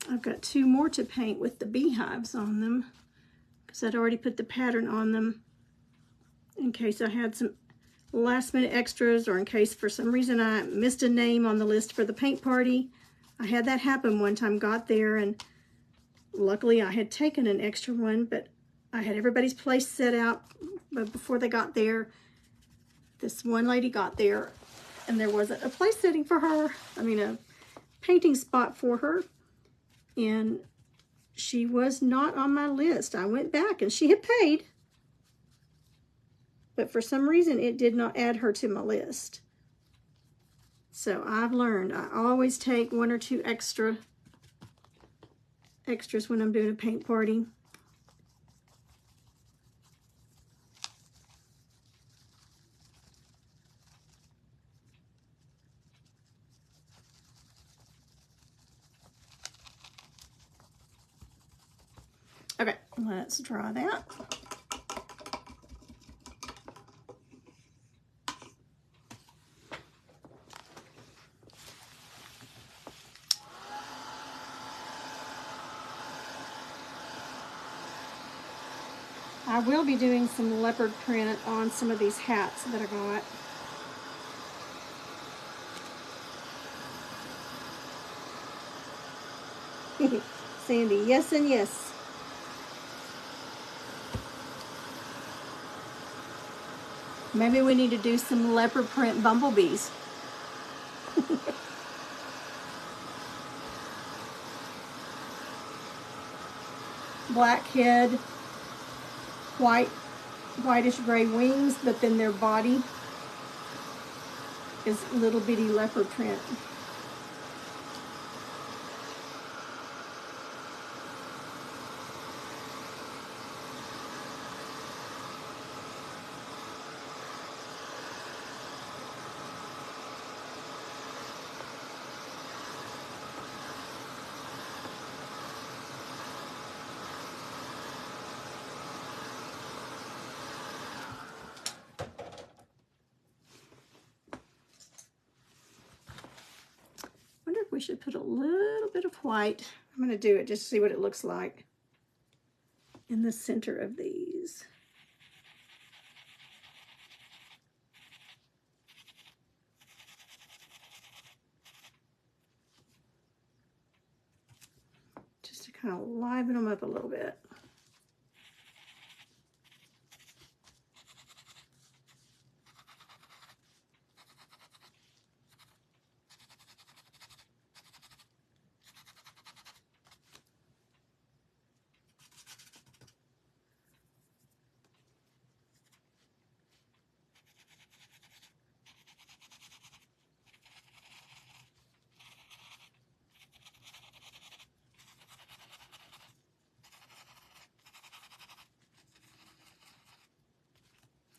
I've got 2 more to paint with the beehives on them because I'd already put the pattern on them in case I had some last minute extras, or in case for some reason I missed a name on the list for the paint party. I had that happen one time, got there, and luckily I had taken an extra one, but I had everybody's place set out, but before they got there, this one lady got there and there wasn't a place setting for her. I mean, a painting spot for her. And she was not on my list. I went back and she had paid, but for some reason it did not add her to my list. So I've learned I always take 1 or 2 extras when I'm doing a paint party. Okay, let's draw that. I will be doing some leopard print on some of these hats that I got. Sandy, yes and yes. Maybe we need to do some leopard print bumblebees. Black head, whitish gray wings, but then their body is little bitty leopard print. We should put a little bit of white. I'm going to do it just to see what it looks like in the center of these. Just to kind of liven them up a little bit.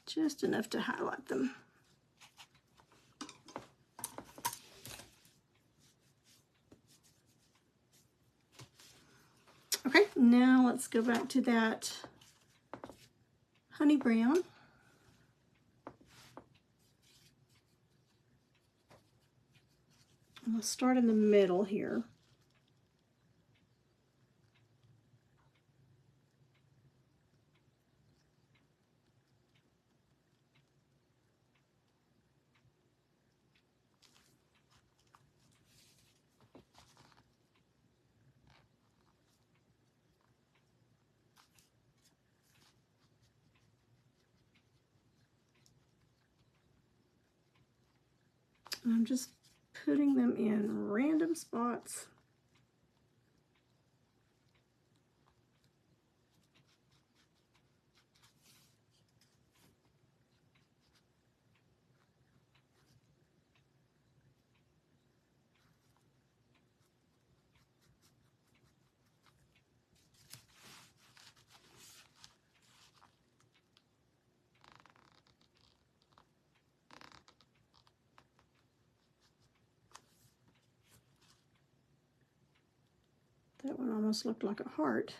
Just enough to highlight them. Okay, now let's go back to that honey brown. And we'll start in the middle here. I'm just putting them in random spots. That one almost looked like a heart.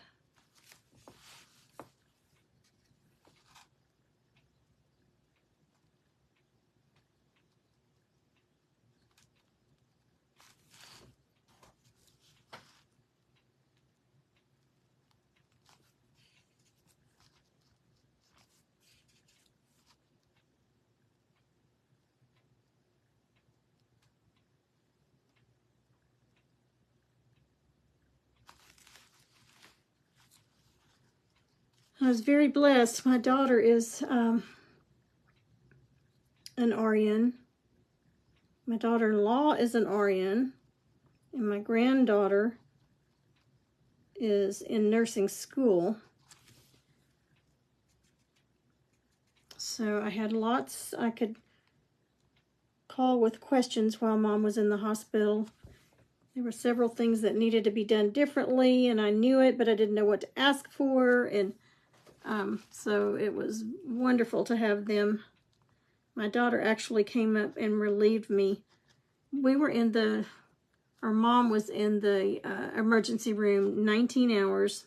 I was very blessed. My daughter is an RN. My daughter-in-law is an RN. And my granddaughter is in nursing school. So I had lots I could call with questions while Mom was in the hospital. There were several things that needed to be done differently, and I knew it, but I didn't know what to ask for. And so it was wonderful to have them. My daughter actually came up and relieved me. We were in the, our mom was in the emergency room 19 hours.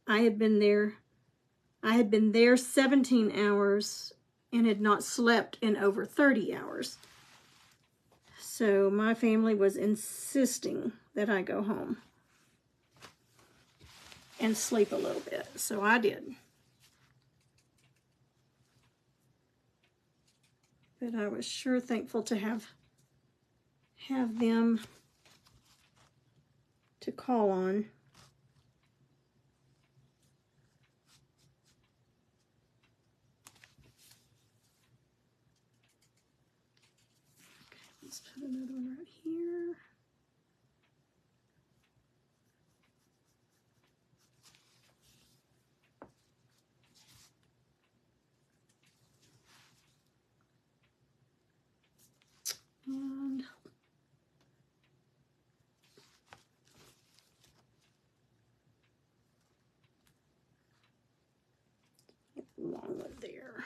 I had been there 17 hours and had not slept in over 30 hours. So my family was insisting that I go home and sleep a little bit. So I did. But I was sure thankful to have them to call on. Okay, let's put another one right here. And long one there.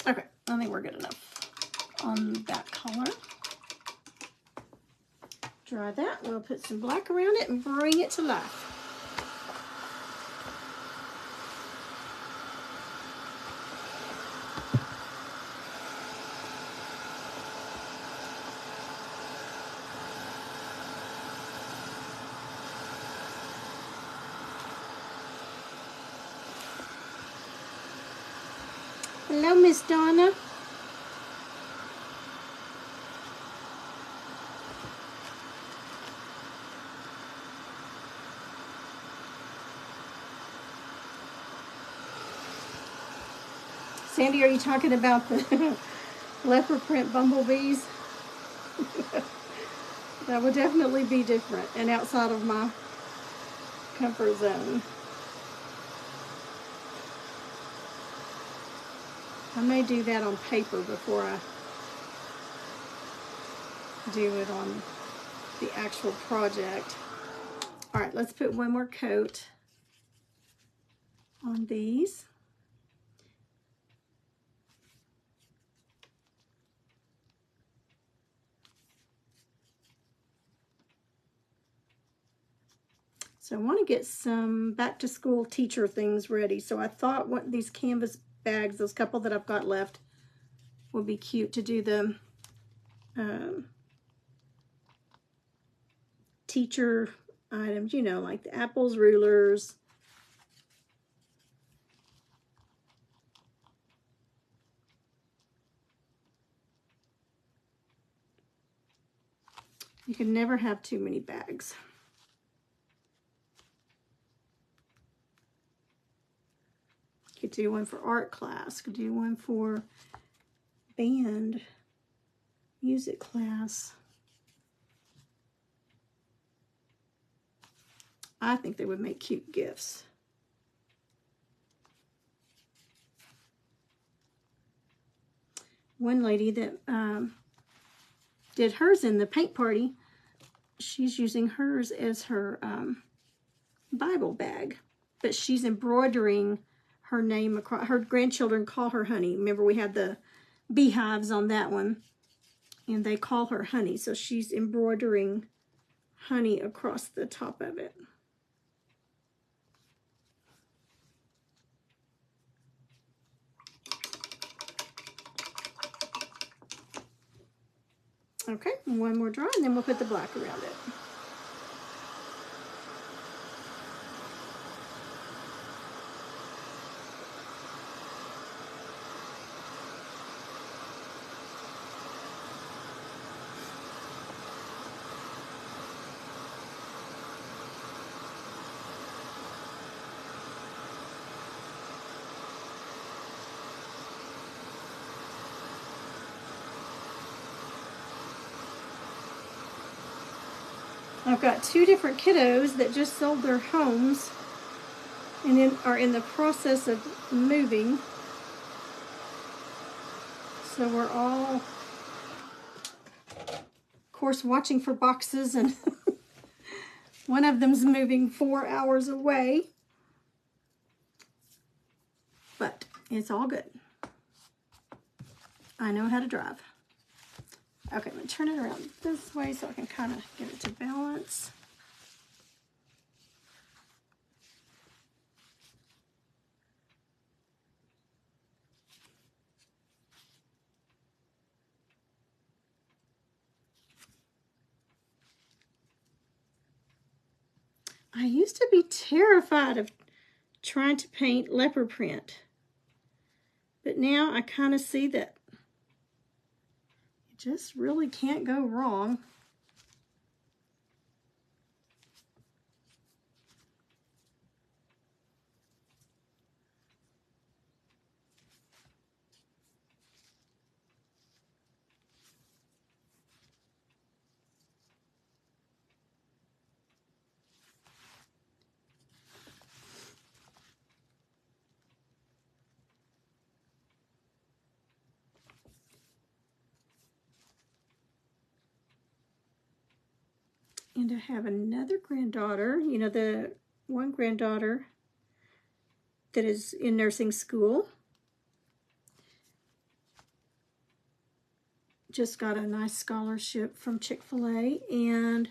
Okay, I think we're good enough on that color. Dry that. We'll put some black around it and bring it to life. Hello, Miss Donna. Sandy, are you talking about the leopard print bumblebees? That would definitely be different and outside of my comfort zone. I may do that on paper before I do it on the actual project. All right, let's put one more coat on these. So I want to get some back to school teacher things ready. So I thought what these canvas bags, those couple that I've got left, would be cute to do teacher items, you know, like the apples, rulers. You can never have too many bags. You could do one for art class, could do one for band, music class. I think they would make cute gifts. One lady that did hers in the paint party, she's using hers as her Bible bag, but she's embroidering her name across. Her grandchildren call her Honey. Remember, we had the beehives on that one, and they call her Honey, so she's embroidering honey across the top of it. Okay, one more draw, and then we'll put the black around it. I've got two different kiddos that just sold their homes and then are in the process of moving. So we're all, of course, watching for boxes, and one of them's moving 4 hours away. But it's all good. I know how to drive. Okay, I'm going to turn it around this way so I can kind of get it to balance. I used to be terrified of trying to paint leopard print, but now I kind of see that you just really can't go wrong. And I have another granddaughter, you know, the one granddaughter that is in nursing school. Just got a nice scholarship from Chick-fil-A. And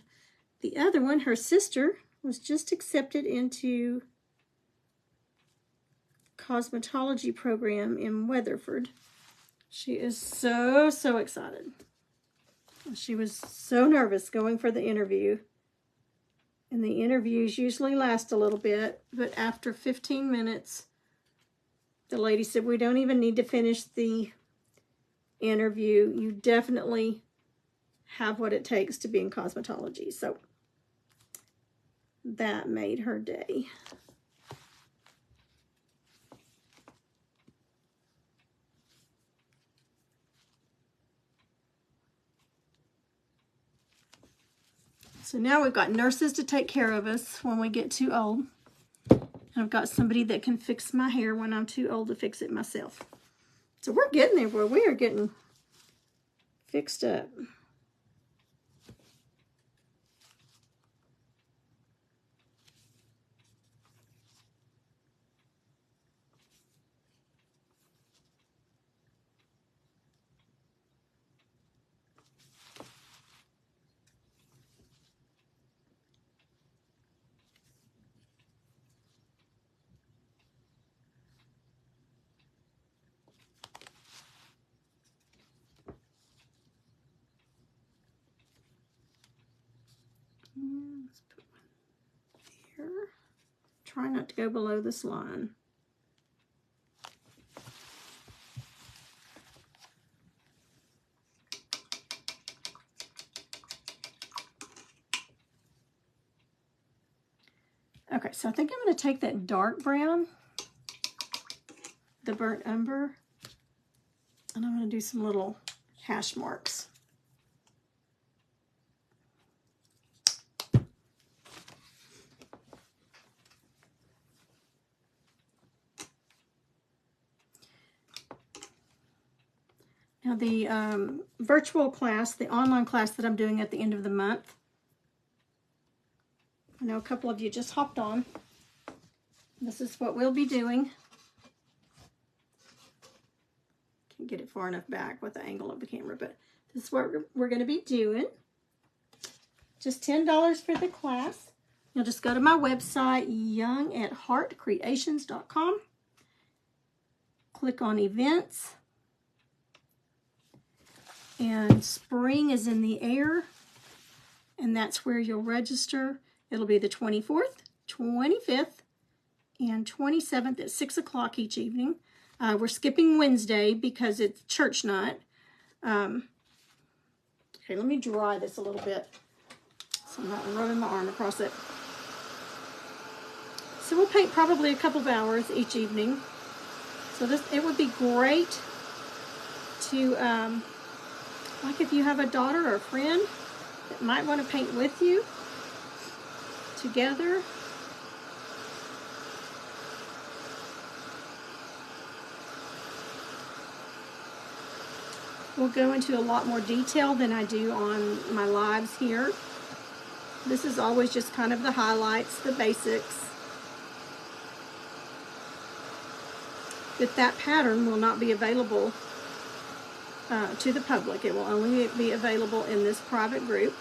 the other one, her sister, was just accepted into cosmetology program in Weatherford. She is so excited. She was so nervous going for the interview. And the interviews usually last a little bit, but after 15 minutes, the lady said, we don't even need to finish the interview. You definitely have what it takes to be in cosmetology. So that made her day. So now we've got nurses to take care of us when we get too old. And I've got somebody that can fix my hair when I'm too old to fix it myself. So we're getting there, where we are getting fixed up. And let's put one there. Try not to go below this line. Okay, so I think I'm going to take that dark brown, the burnt umber, and I'm going to do some little hash marks. Now the virtual class, the online class that I'm doing at the end of the month, I know a couple of you just hopped on. This is what we'll be doing. Can't get it far enough back with the angle of the camera, but this is what we're going to be doing. Just $10 for the class. You'll just go to my website, youngatheartcreations.com. Click on events. And spring is in the air. And that's where you'll register. It'll be the 24th, 25th, and 27th at 6 o'clock each evening. We're skipping Wednesday because it's church night. Okay, let me dry this a little bit so I'm not running my arm across it. So we'll paint probably a couple of hours each evening. So it would be great to, like if you have a daughter or a friend that might want to paint with you together. We'll go into a lot more detail than I do on my lives here. This is always just kind of the highlights, the basics. But that pattern will not be available to the public. It will only be available in this private group.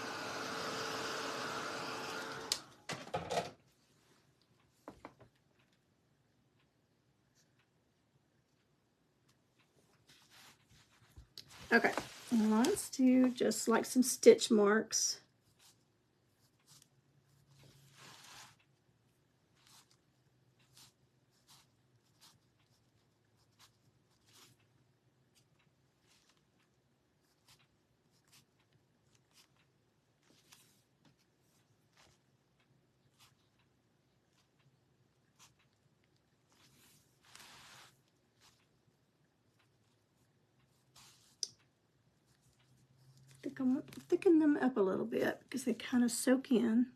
Okay, let's do just like some stitch marks. Thicken them up a little bit because they kind of soak in.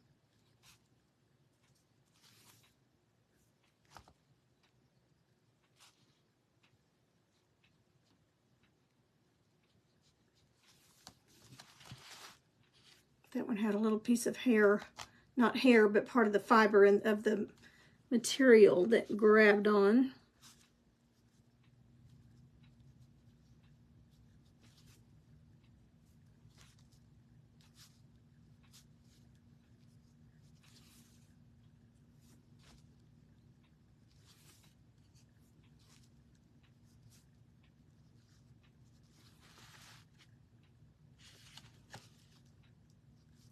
That one had a little piece of hair, not hair, but part of the fiber of the material that grabbed on.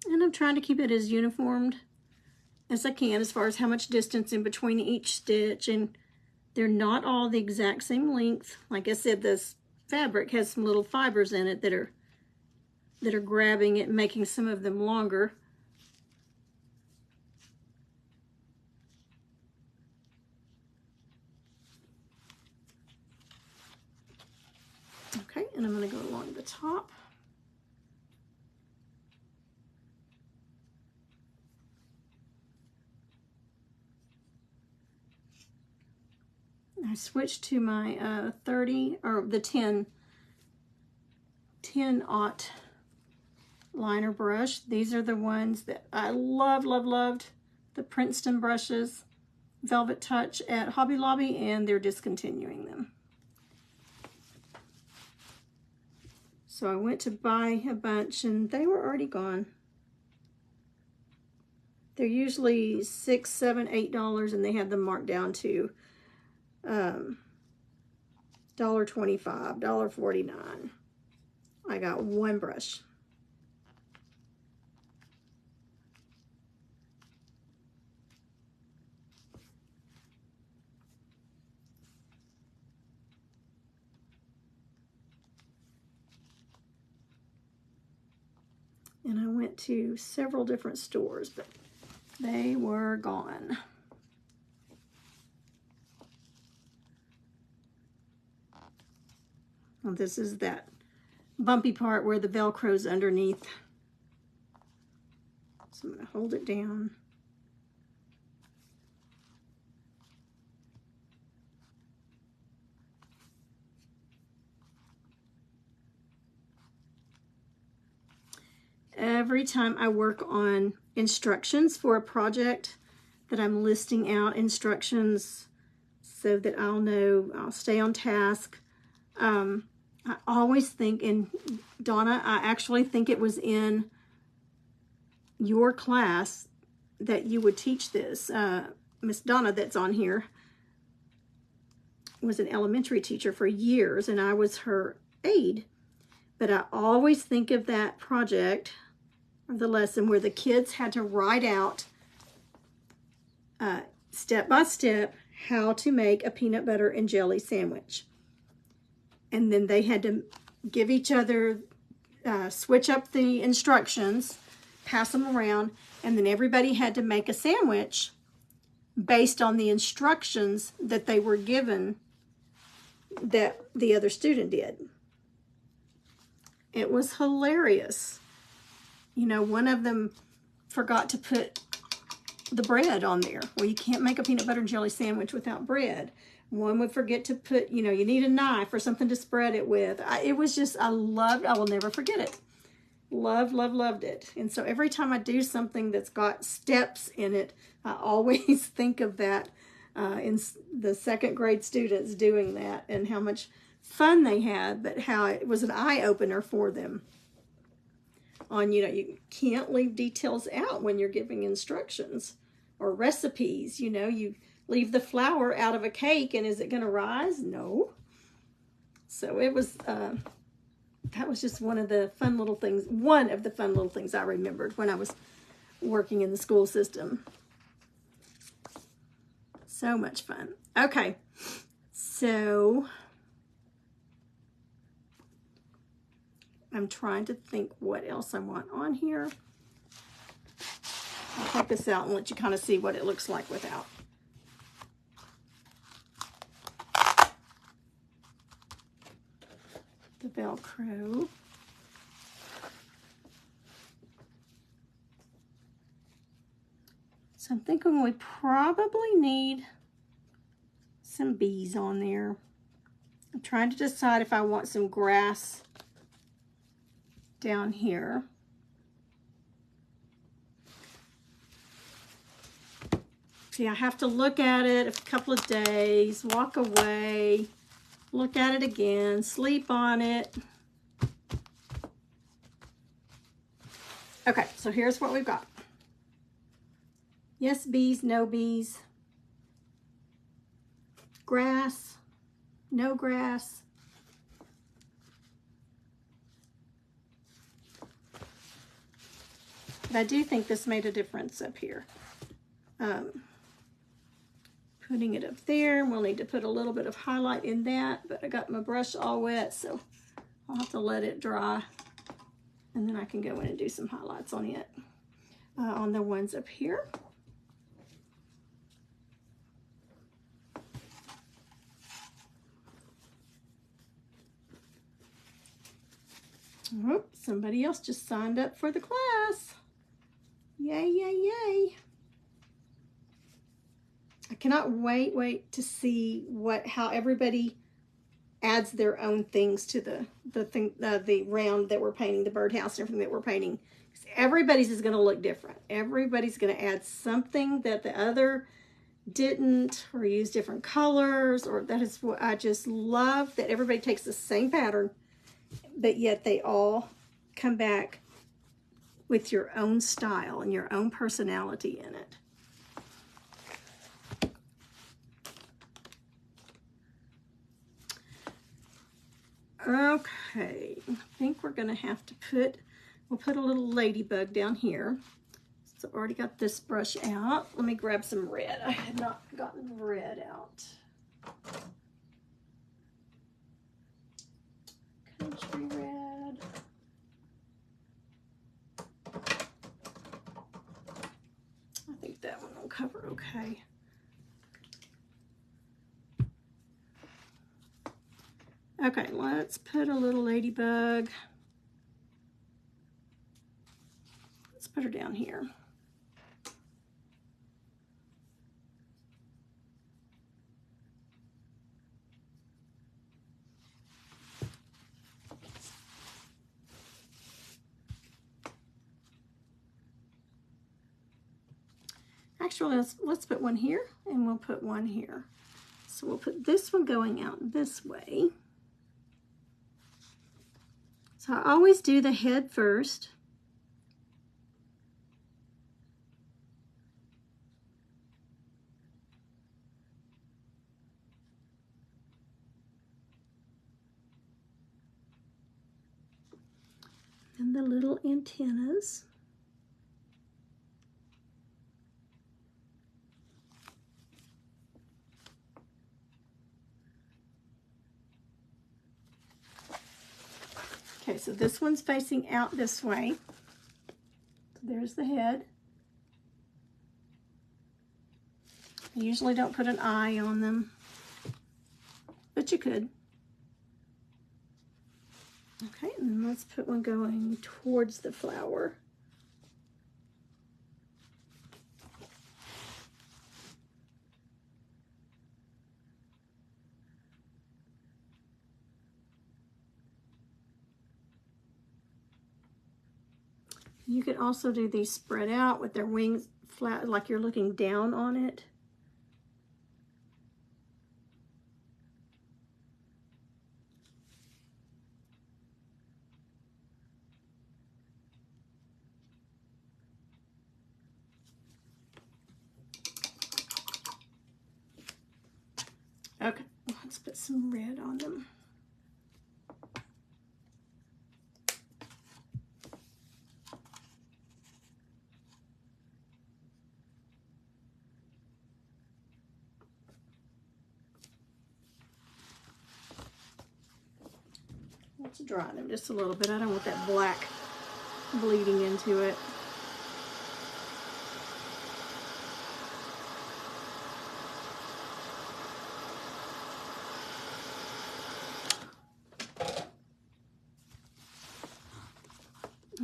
And I'm trying to keep it as uniformed as I can as far as how much distance in between each stitch, and they're not all the exact same length. Like I said, this fabric has some little fibers in it that are grabbing it and making some of them longer. Okay, and I'm going to go along the top. I switched to my 30 or the 10-aught liner brush. These are the ones that I loved. The Princeton brushes, Velvet Touch at Hobby Lobby, and they're discontinuing them. So I went to buy a bunch and they were already gone. They're usually $6, $7, $8, and they had them marked down to $1.25, $1.49. I got one brush. went to several different stores, but they were gone. Well, this is that bumpy part where the Velcro's underneath. So I'm going to hold it down. Every time I work on instructions for a project that I'm listing out instructions so that I'll know, I'll stay on task. I always think, and Donna, I actually think it was in your class that you would teach this. Miss Donna that's on here was an elementary teacher for years, and I was her aide. But I always think of that project or the lesson where the kids had to write out step by step how to make a peanut butter and jelly sandwich. And then they had to give each other, switch up the instructions, pass them around, and then everybody had to make a sandwich based on the instructions that they were given that the other student did. It was hilarious. You know, one of them forgot to put the bread on there. Well, you can't make a peanut butter and jelly sandwich without bread. One would forget to put, you know, you need a knife or something to spread it with. It was just, I will never forget it. Loved it. And so every time I do something that's got steps in it, I always think of that in the second grade students doing that and how much fun they had, but how it was an eye-opener for them on, you know, you can't leave details out when you're giving instructions or recipes. You know, you leave the flour out of a cake and is it going to rise? No. So it was, that was just one of the fun little things I remembered when I was working in the school system. So much fun. Okay, so I'm trying to think what else I want on here. I'll take this out and let you kind of see what it looks like without. The Velcro. So I'm thinking we probably need some bees on there. I'm trying to decide if I want some grass down here. See, I have to look at it a couple of days, walk away, look at it again, sleep on it. Okay, so here's what we've got. Yes, bees, no bees. Grass, no grass. But I do think this made a difference up here. Putting it up there, we'll need to put a little bit of highlight in that, but I got my brush all wet, so I'll have to let it dry, and then I can go in and do some highlights on it, on the ones up here. Oh, somebody else just signed up for the class. Yay, yay, yay. I cannot wait to see how everybody adds their own things to the round that we're painting, the birdhouse and everything that we're painting. Everybody's is going to look different. Everybody's going to add something that the other didn't, or use different colors, or that is what I just love, that everybody takes the same pattern, but yet they all come back with your own style and your own personality in it. Okay, I think we're going to have to we'll put a little ladybug down here. So I've already got this brush out. Let me grab some red. I had not gotten red out. Country red. Okay. Okay, let's put a little ladybug. Let's put her down here. Actually, let's put one here, and we'll put one here. So we'll put this one going out this way. So I always do the head first. And the little antennas. Okay, so this one's facing out this way. So there's the head. I usually don't put an eye on them, but you could. Okay, and then let's put one going towards the flower. You could also do these spread out with their wings flat, like you're looking down on it. Okay, let's put some red on them. Let's dry them just a little bit. I don't want that black bleeding into it.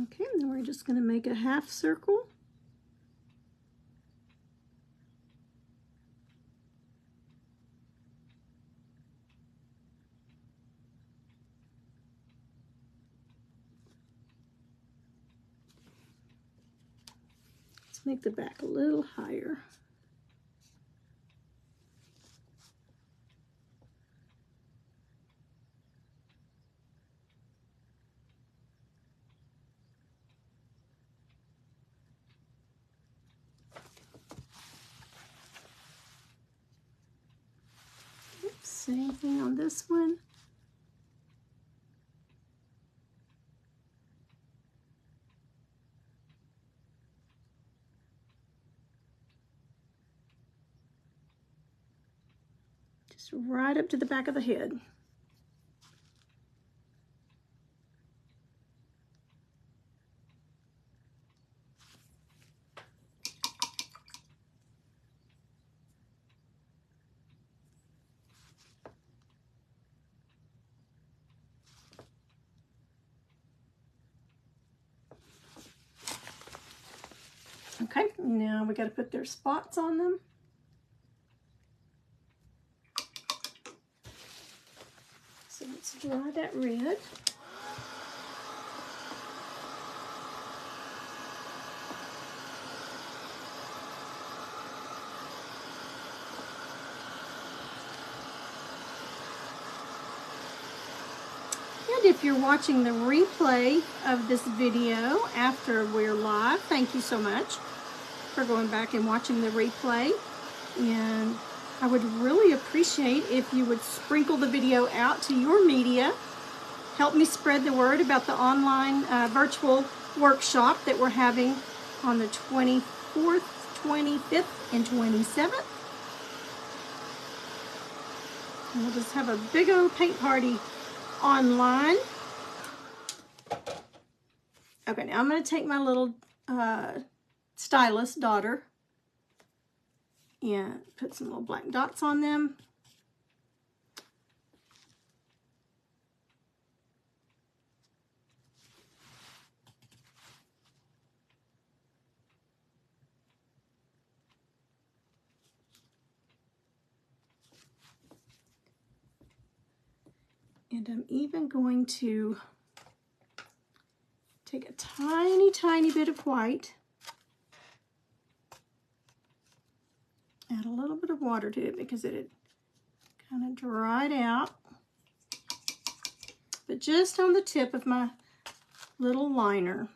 Okay, and then we're just going to make a half circle. Let's make the back a little higher. Same thing on this one. Just right up to the back of the head. Okay, now we got to put their spots on them. So let's dry that red. And if you're watching the replay of this video after we're live, thank you so much for going back and watching the replay. And I would really appreciate if you would sprinkle the video out to your media. Help me spread the word about the online virtual workshop that we're having on the 24th, 25th, and 27th. And we'll just have a big old paint party online. Okay, now I'm going to take my little stylus daughter, and put some little black dots on them. And I'm even going to take a tiny, tiny bit of white, add a little bit of water to it because it had kind of dried out, but just on the tip of my little liner.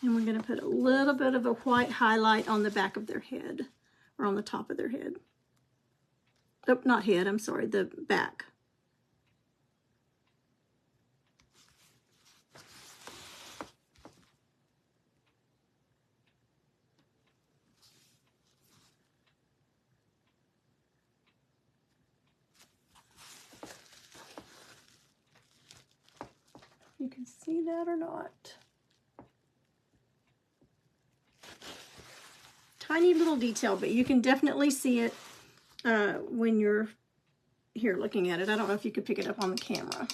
And we're going to put a little bit of a white highlight on the back of their head, or on the top of their head. Oh, not head, I'm sorry, the back. You can see that or not. Tiny little detail, but you can definitely see it when you're here looking at it. I don't know if you could pick it up on the camera.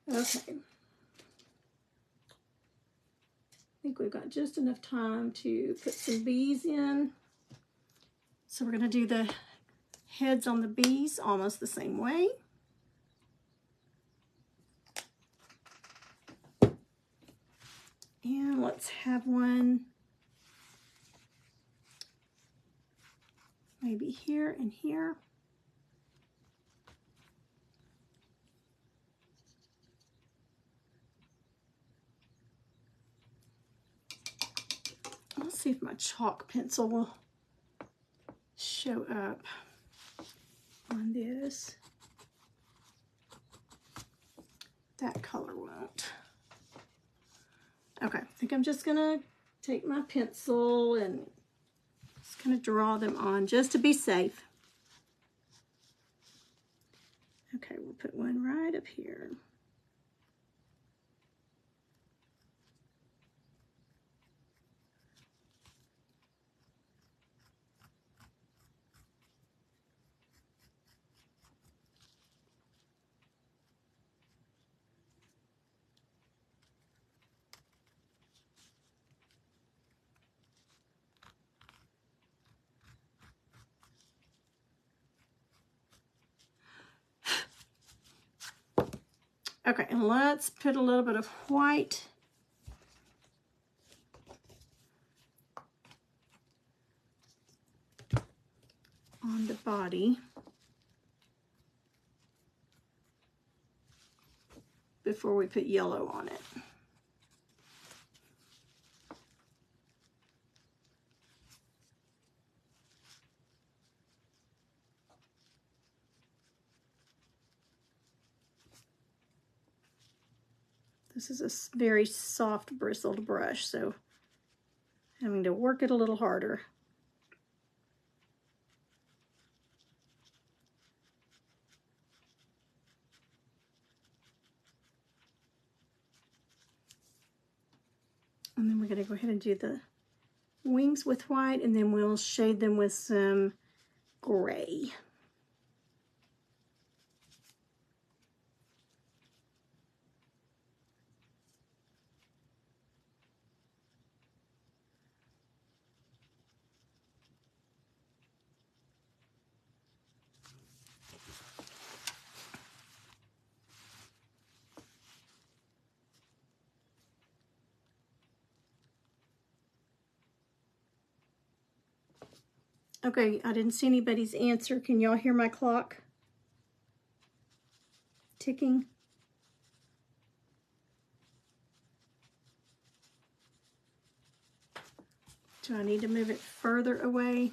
Okay. I think we've got just enough time to put some bees in. So we're going to do the heads on the bees almost the same way. And let's have one maybe here and here. Let's see if my chalk pencil will show up on this. That color won't. Okay, I think I'm just gonna take my pencil and just gonna draw them on just to be safe. Okay, we'll put one right up here. Okay, and let's put a little bit of white on the body before we put yellow on it. This is a very soft bristled brush, so having to work it a little harder. And then we're going to go ahead and do the wings with white, and then we'll shade them with some gray. Okay, I didn't see anybody's answer. Can y'all hear my clock ticking? Do I need to move it further away?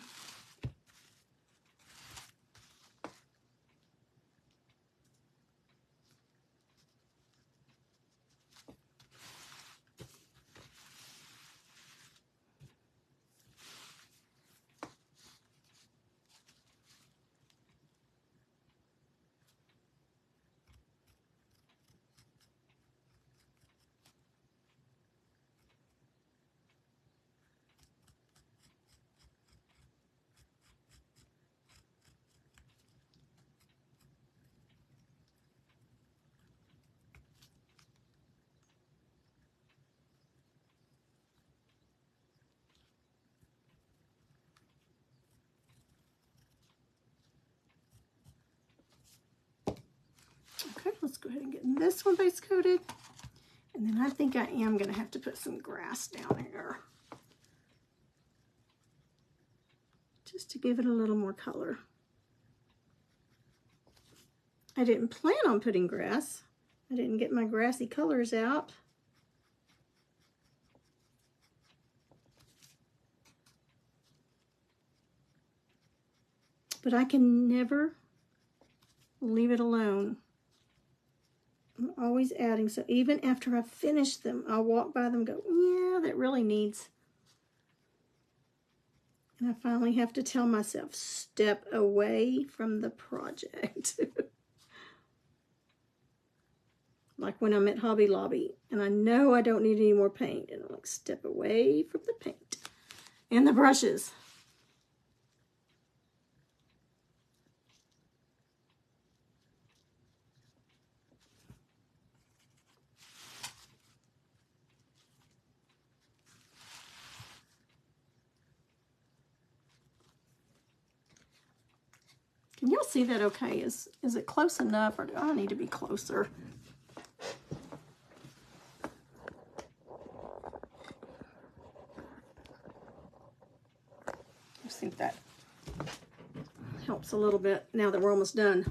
go ahead and get this one base coated. And then I think I am going to have to put some grass down here, just to give it a little more color. I didn't plan on putting grass. I didn't get my grassy colors out. But I can never leave it alone. I'm always adding, so even after I finish them, I'll walk by them and go, yeah, that really needs. And I finally have to tell myself, step away from the project. Like when I'm at Hobby Lobby and I know I don't need any more paint, and I'm like, step away from the paint and the brushes. Can y'all see that okay? Is it close enough, or do I need to be closer? I think that helps a little bit now that we're almost done.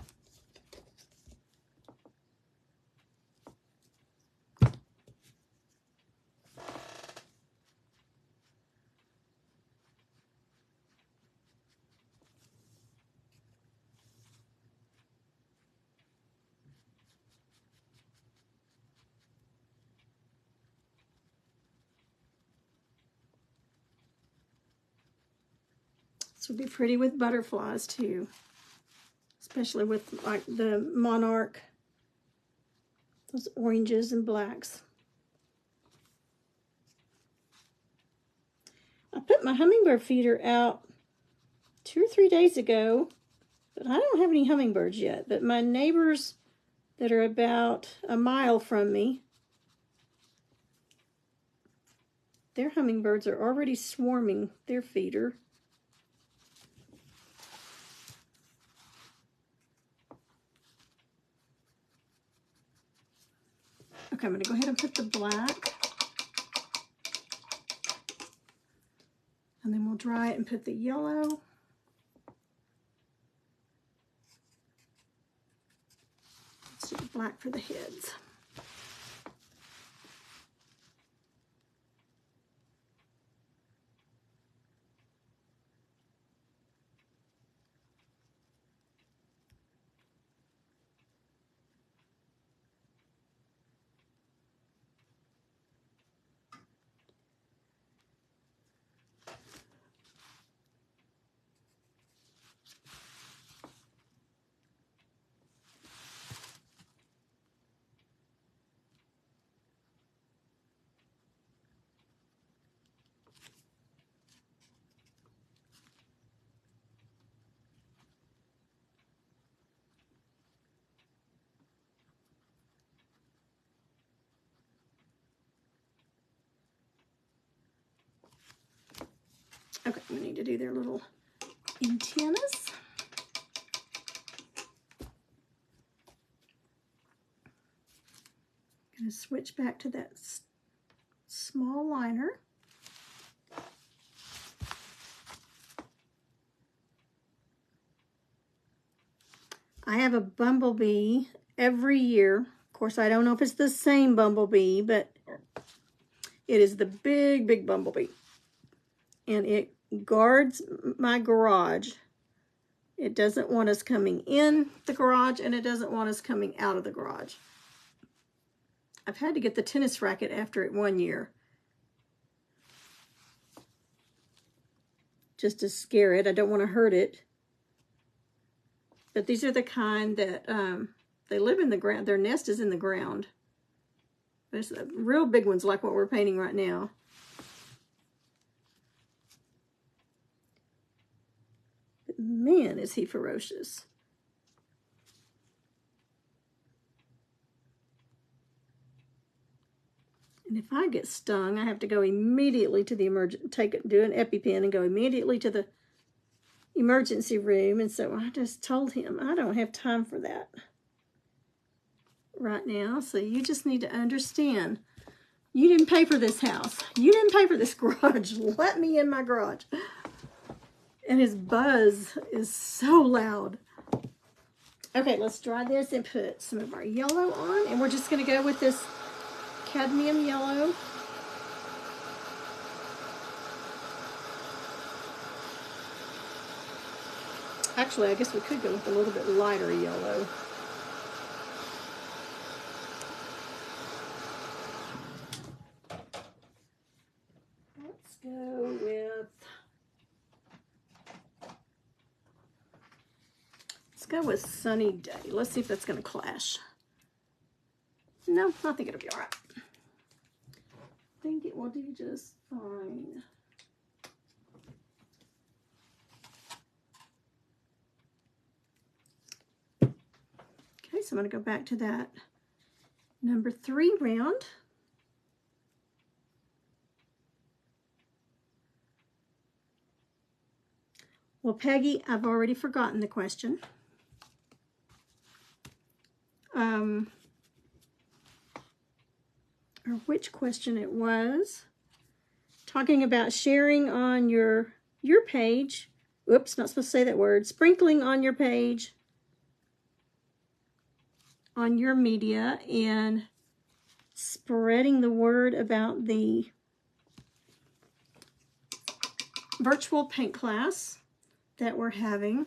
This would be pretty with butterflies too, especially with like the monarch, those oranges and blacks. I put my hummingbird feeder out 2 or 3 days ago, but I don't have any hummingbirds yet. But my neighbors that are about a mile from me, their hummingbirds are already swarming their feeder. Okay, I'm going to go ahead and put the black. And then we'll dry it and put the yellow. Let's do the black for the heads. Okay, we need to do their little antennas. I'm going to switch back to that small liner. I have a bumblebee every year. Of course, I don't know if it's the same bumblebee, but it is the big, big bumblebee. And it guards my garage. It doesn't want us coming in the garage, and it doesn't want us coming out of the garage. I've had to get the tennis racket after it 1 year, just to scare it. I don't want to hurt it. But these are the kind that they live in the ground. Their nest is in the ground. There's real big ones like what we're painting right now. But man, is he ferocious. And if I get stung, I have to go immediately to the do an EpiPen and go immediately to the emergency room. And so I just told him I don't have time for that right now, so you just need to understand. You didn't pay for this house. You didn't pay for this garage. Let me in my garage. And his buzz is so loud. Okay, let's dry this and put some of our yellow on. And we're just going to go with this cadmium yellow. Actually, I guess we could go with a little bit lighter yellow. Let's go with... Let's go with Sunny Day. Let's see if that's going to clash. No, I think it'll be all right. I think it will do just fine. Okay, so I'm going to go back to that number 3 round. Well, Peggy, I've already forgotten the question. Or which question it was. Talking about sharing on your page. Oops, not supposed to say that word. Sprinkling on your page, on your media, and spreading the word about the virtual paint class that we're having.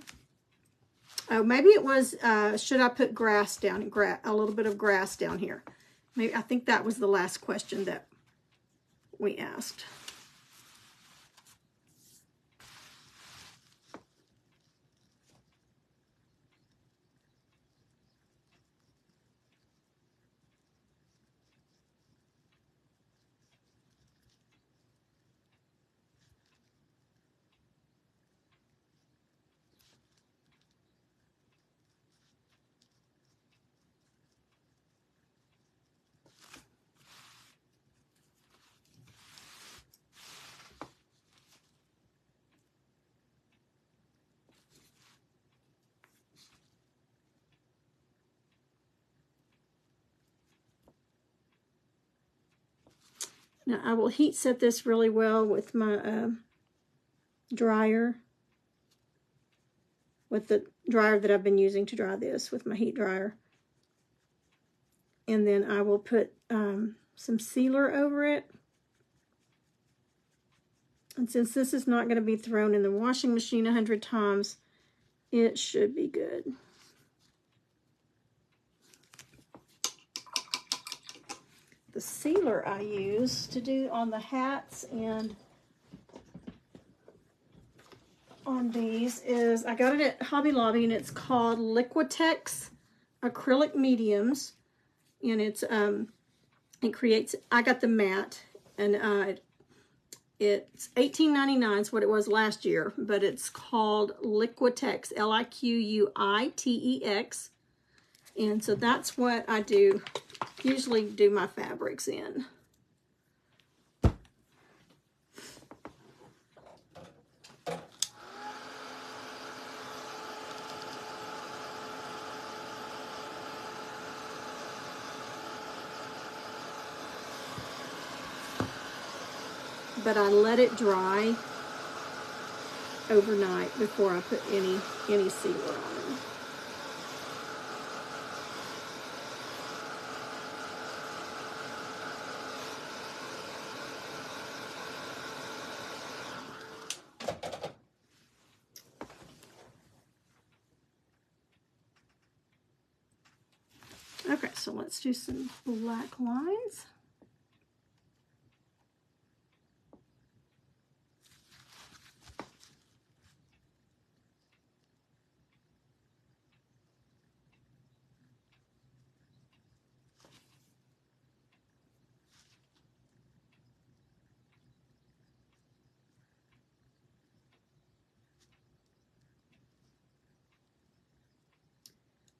Oh, maybe it was, should I put grass down, a little bit of grass down here? Maybe, I think that was the last question that we asked. Now, I will heat set this really well with my dryer, with the dryer that I've been using to dry this, with my heat dryer. And then I will put some sealer over it. And since this is not going to be thrown in the washing machine 100 times, it should be good. The sealer I use to do on the hats and on these is, I got it at Hobby Lobby, and it's called Liquitex Acrylic Mediums, and it's it creates, I got the matte, and it's $18.99 is what it was last year, but it's called Liquitex, Liquitex, and so that's what I do. Usually do my fabrics in. But I let it dry overnight before I put any sealer on it. Okay, so let's do some black lines.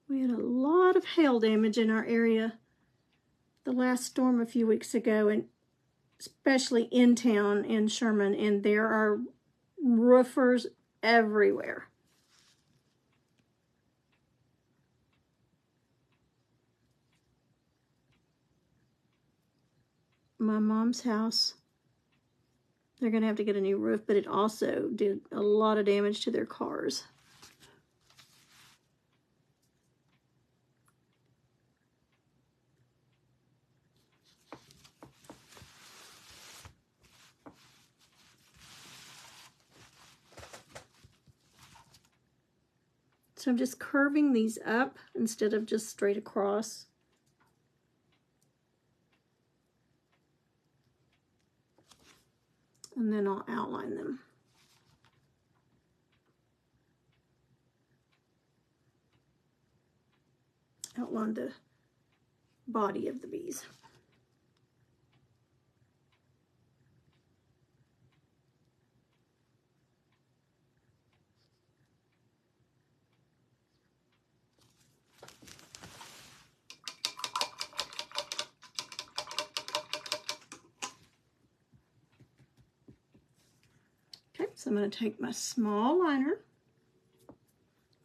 We had a lot of hail damage in our area the last storm a few weeks ago, and especially in town in Sherman, and there are roofers everywhere. my mom's house. They're going to have to get a new roof, but it also did a lot of damage to their cars. So I'm just curving these up instead of just straight across. And then I'll outline them. Outline the body of the bees. Okay, so I'm going to take my small liner.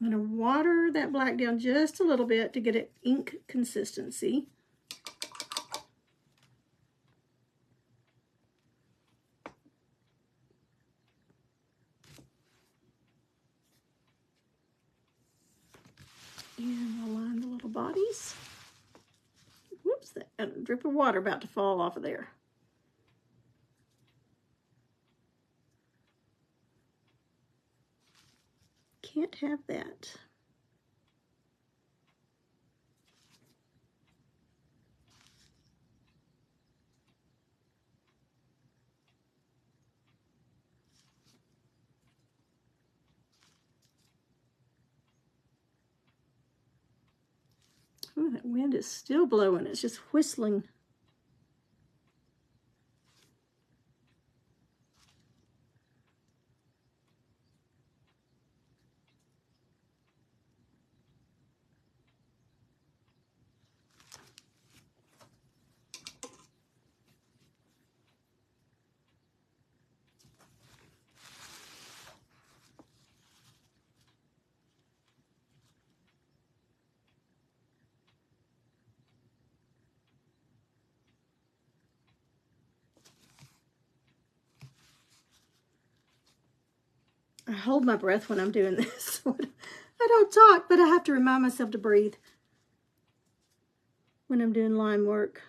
I'm going to water that black down just a little bit to get it ink consistency. And I'll line the little bodies. Whoops, a drip of water about to fall off of there. Can't have that. Oh, that wind is still blowing. It's just whistling. I hold my breath when I'm doing this. I don't talk, but I have to remind myself to breathe when I'm doing line work.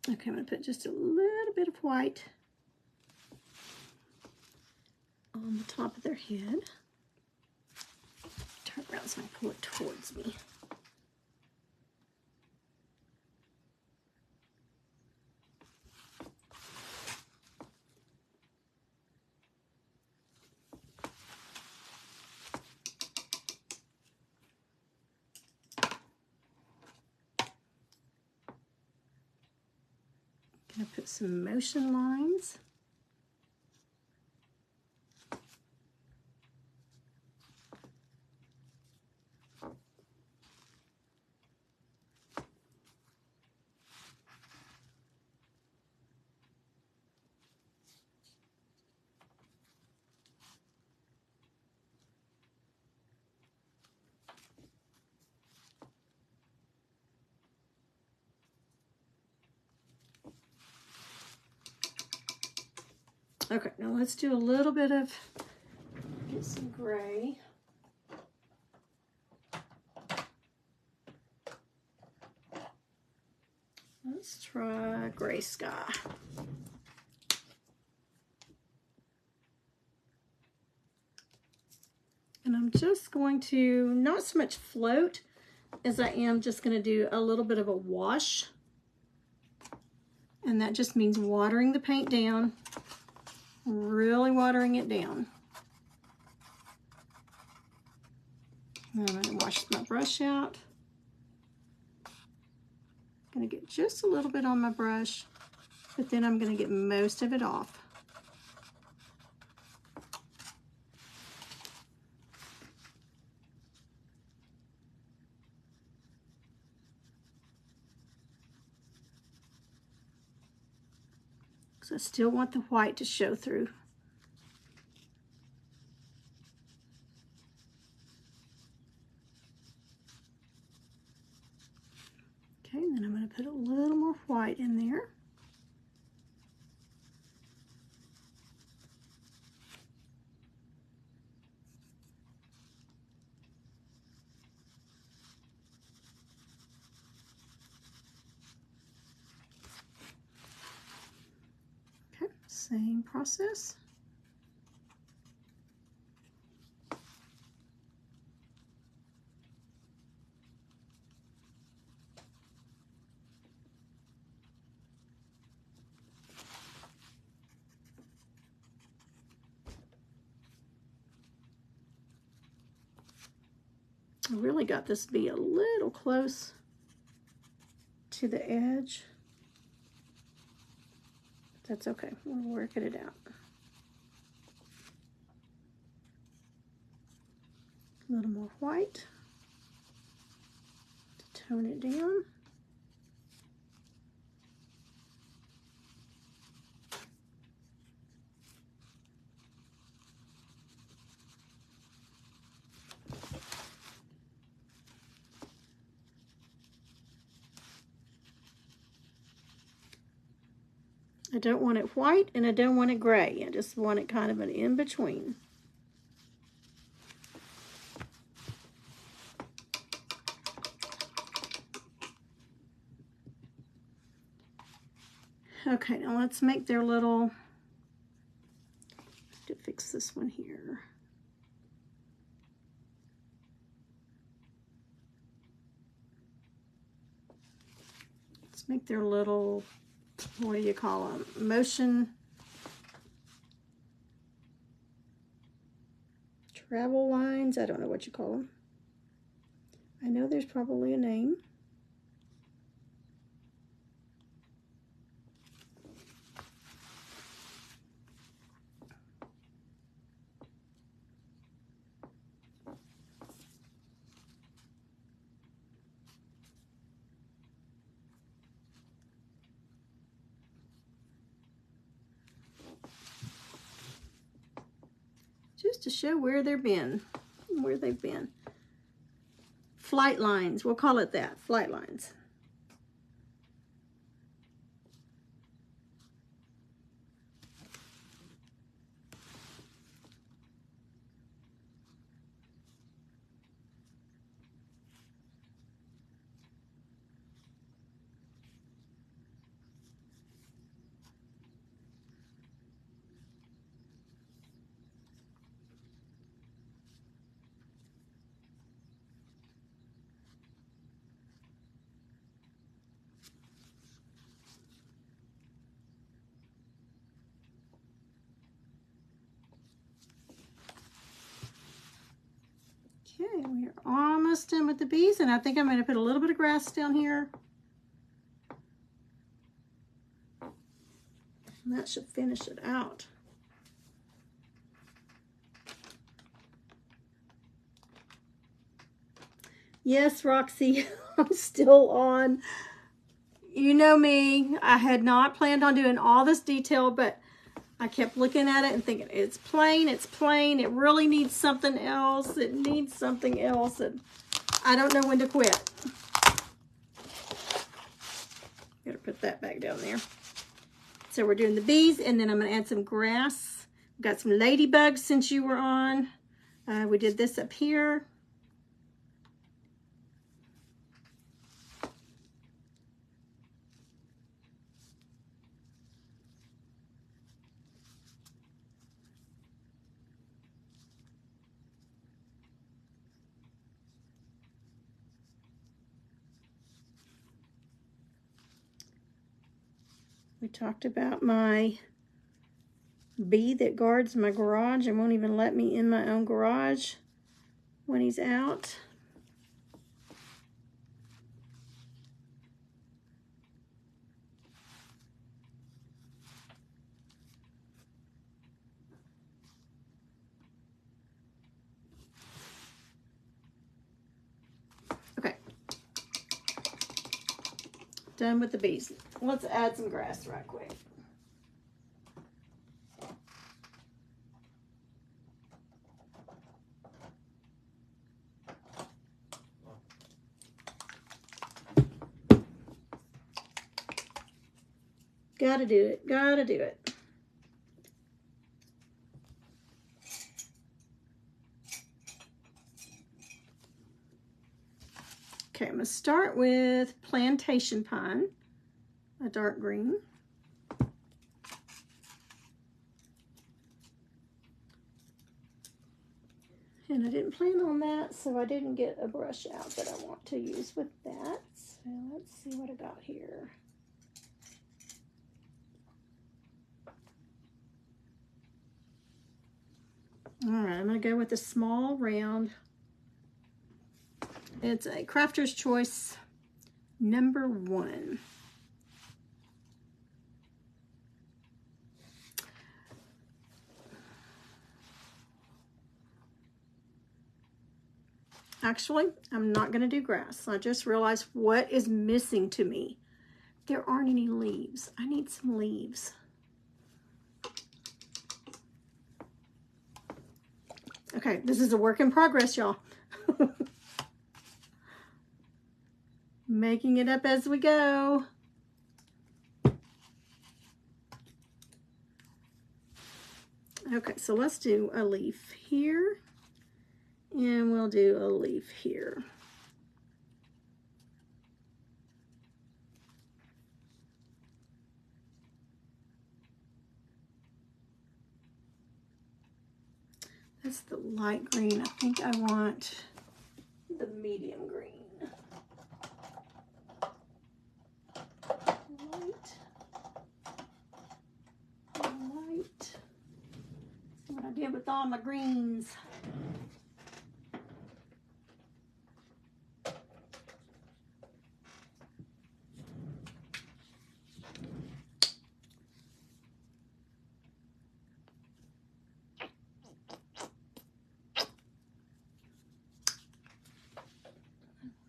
Okay, I'm going to put just a little bit of white on the top of their head. Turn around so I can pull it towards me. Gonna put some motion lines. Okay, now let's do a little bit of, get some gray. Let's try gray sky. And I'm just going to, not so much float as I am just going to do a little bit of a wash. And that just means watering the paint down, really watering it down. Now I'm going to wash my brush out. I'm going to get just a little bit on my brush, but then I'm going to get most of it off. So I still want the white to show through. Okay, and then I'm going to put a little more white in there. Okay, same process. I really got this to be a little close to the edge. That's okay, we're working it out. A little more white to tone it down. I don't want it white and I don't want it gray. I just want it kind of an in-between. Okay, now let's make their little, to fix this one here. Let's make their little, what do you call them? Motion travel lines. I don't know what you call them. I know there's probably a name. Just to show where they've been. Flight lines, we'll call it that, flight lines. Okay, we are almost done with the bees, and I think I'm going to put a little bit of grass down here. And that should finish it out. Yes, Roxy, I'm still on. You know me, I had not planned on doing all this detail, but I kept looking at it and thinking, it's plain, it really needs something else, it needs something else, and I don't know when to quit. Gotta put that back down there. So we're doing the bees, and then I'm gonna add some grass. We've got some ladybugs since you were on. We did this up here. We talked about my bee that guards my garage and won't even let me in my own garage when he's out. Okay. Done with the bees. Let's add some grass right quick. Gotta do it. Gotta do it. Okay, I'm going to start with Plantation Pine, a dark green. And I didn't plan on that, so I didn't get a brush out that I want to use with that. So let's see what I got here. All right, I'm going to go with a small round. It's a Crafter's Choice #1. Actually, I'm not going to do grass. I just realized what is missing to me. There aren't any leaves. I need some leaves. Okay, this is a work in progress, y'all. Making it up as we go. Okay, so let's do a leaf here. And we'll do a leaf here. That's the light green. I think I want the medium green. Light. Light. See what I did with all my greens.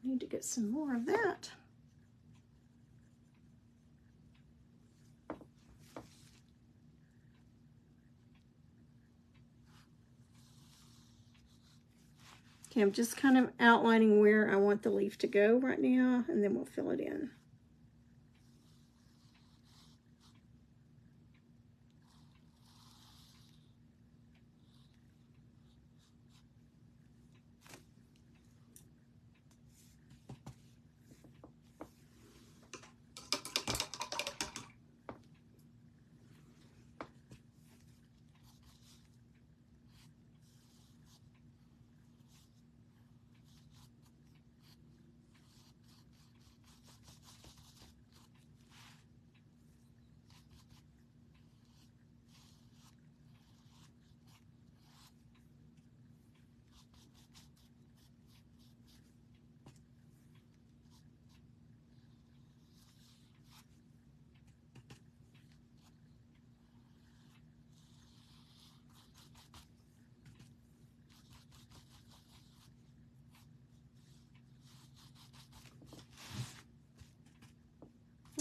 Need to get some more of that. Okay, I'm just kind of outlining where I want the leaf to go right now, and then we'll fill it in.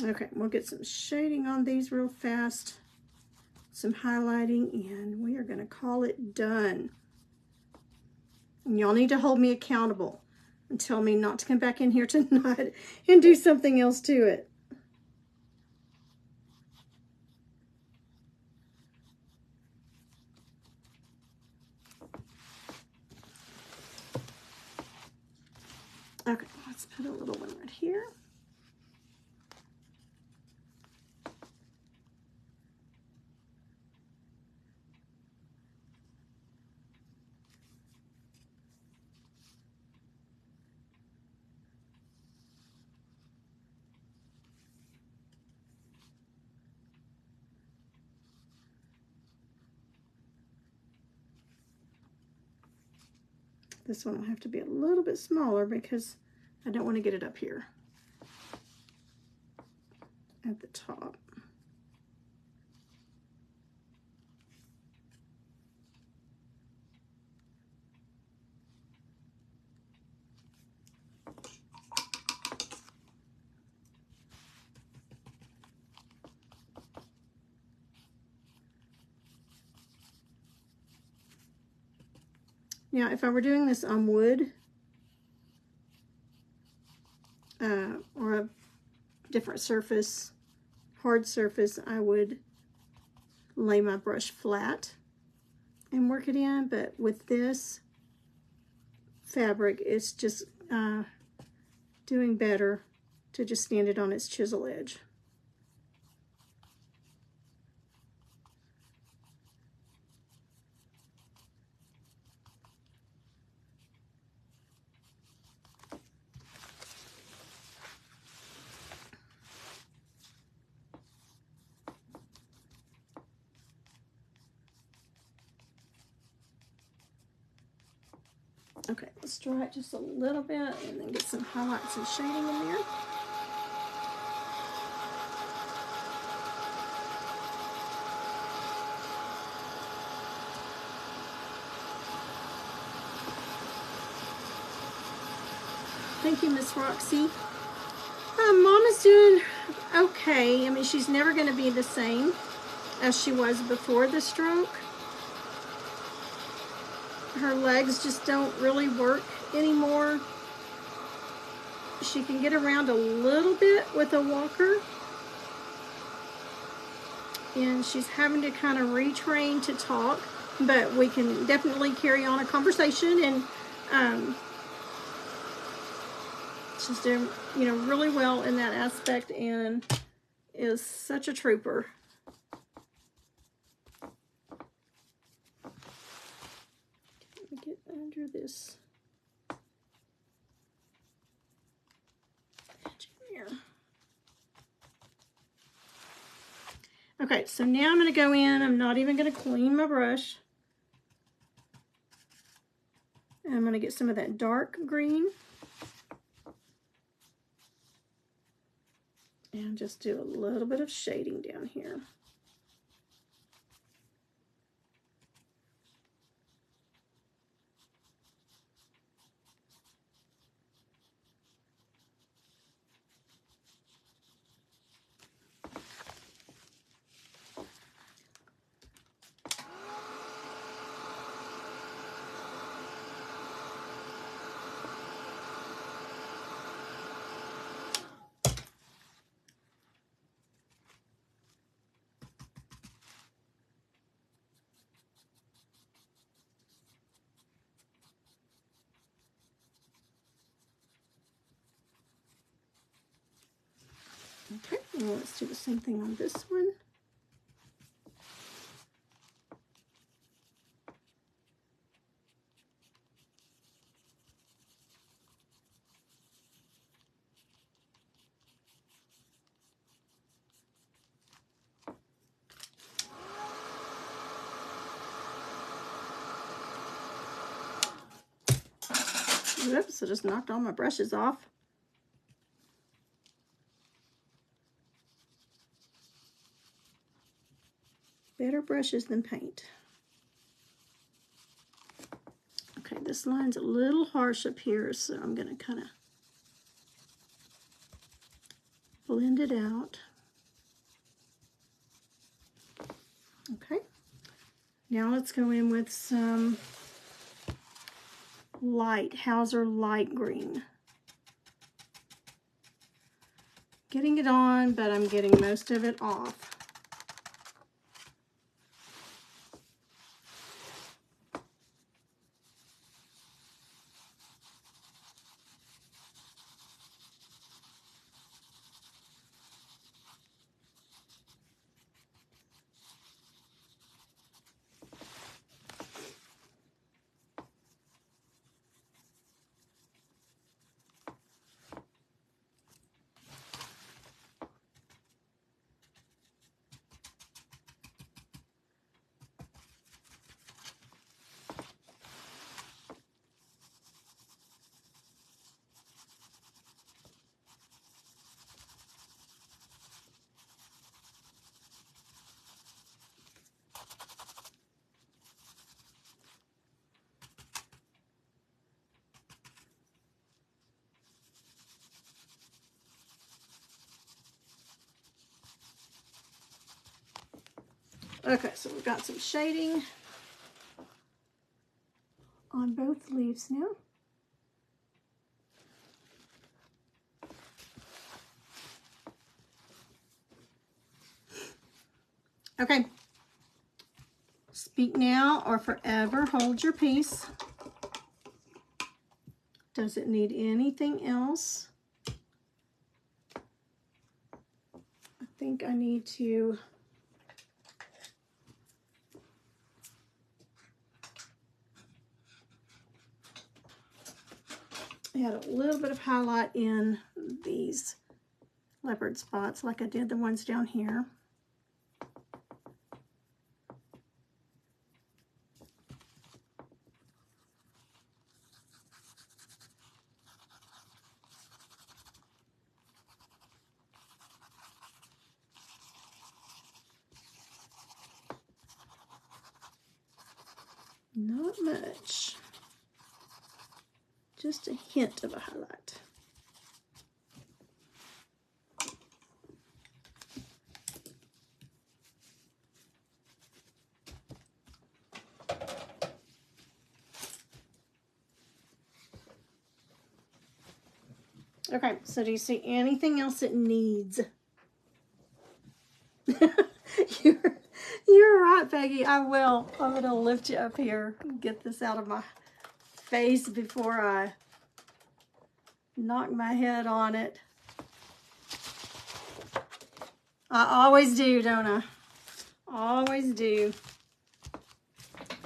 Okay, we'll get some shading on these real fast, some highlighting, and we are going to call it done. And y'all need to hold me accountable and tell me not to come back in here tonight and do something else to it. Okay, let's put a little one right here. This one will have to be a little bit smaller because I don't want to get it up here at the top. Now, if I were doing this on wood or a different surface, hard surface, I would lay my brush flat and work it in, but with this fabric, it's just doing better to just stand it on its chisel edge. Okay, let's dry it just a little bit and then get some highlights and shading in there. Thank you, Miss Roxy. Mama's doing okay. I mean, she's never going to be the same as she was before the stroke. Her legs just don't really work anymore. She can get around a little bit with a walker, and she's having to kind of retrain to talk, but we can definitely carry on a conversation, and she's doing, you know, really well in that aspect and is such a trooper. Get under this edge here. Okay, so now I'm going to go in. I'm not even going to clean my brush. And I'm going to get some of that dark green. And just do a little bit of shading down here. Okay, well, let's do the same thing on this one. Oops, I just knocked all my brushes off. Better brushes than paint. Okay, this line's a little harsh up here, so I'm going to kind of blend it out. Okay, now let's go in with some light, Hauser light green. Getting it on, but I'm getting most of it off. Okay, so we've got some shading on both leaves now. Okay. Speak now or forever hold your peace. Does it need anything else? I think I need to add a little bit of highlight in these leopard spots like I did the ones down here. Not much. Just a hint of a highlight. Okay, so do you see anything else it needs? You're right, Peggy. I will. I'm going to lift you up here and get this out of my face before I knock my head on it. I always do, don't I? Always do.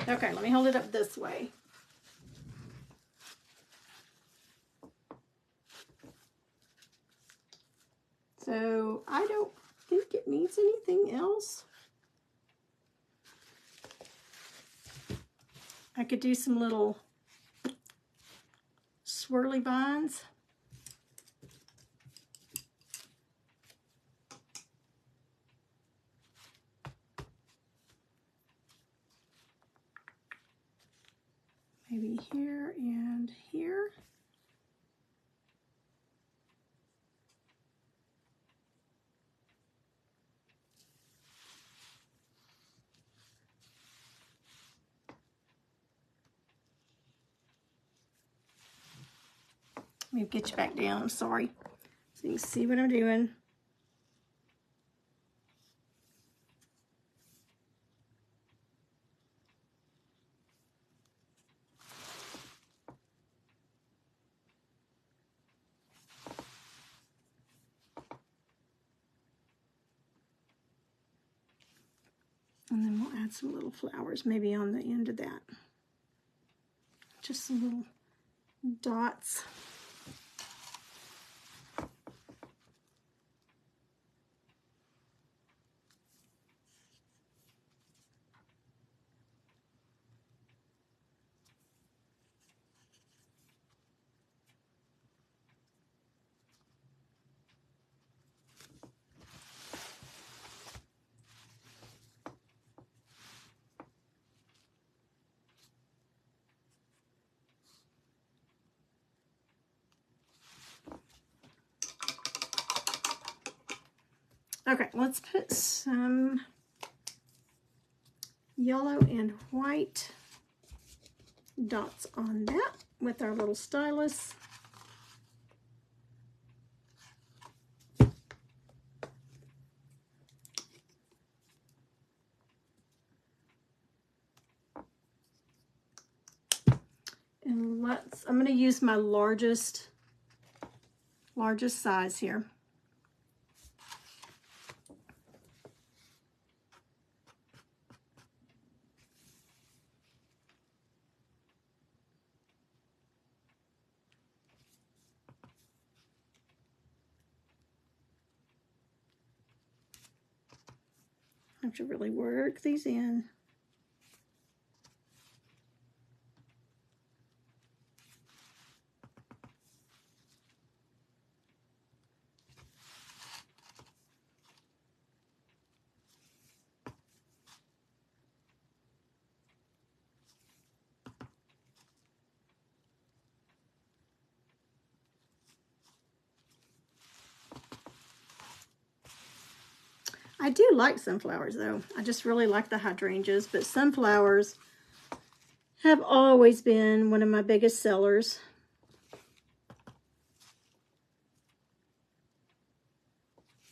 Okay, let me hold it up this way. So I don't think it needs anything else. I could do some little swirly vines. Maybe here and here. Let me get you back down, I'm sorry. So you can see what I'm doing. And then we'll add some little flowers maybe on the end of that. Just some little dots. Okay, let's put some yellow and white dots on that with our little stylus. And I'm going to use my largest size here. I have to really work these in. I do like sunflowers though. I just really like the hydrangeas, but sunflowers have always been one of my biggest sellers.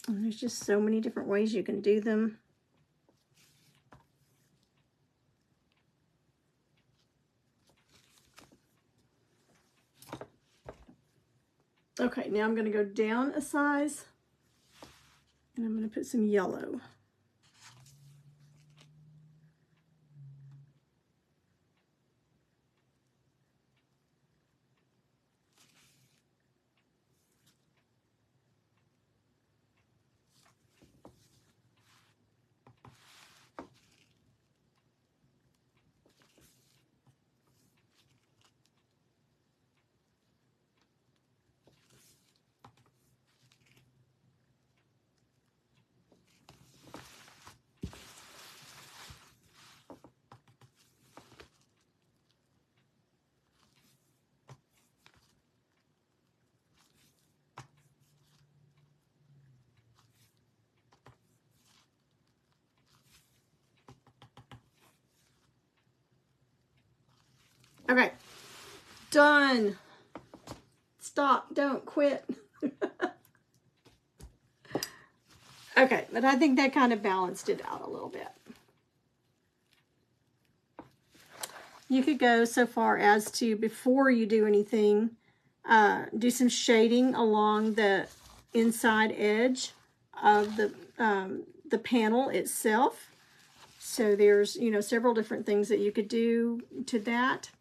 And there's just so many different ways you can do them. Okay, now I'm going to go down a size, and I'm going to put some yellow. Okay, done. Stop, don't quit. Okay, but I think that kind of balanced it out a little bit. You could go so far as to, before you do anything, do some shading along the inside edge of the panel itself. So there's, you know, several different things that you could do to that.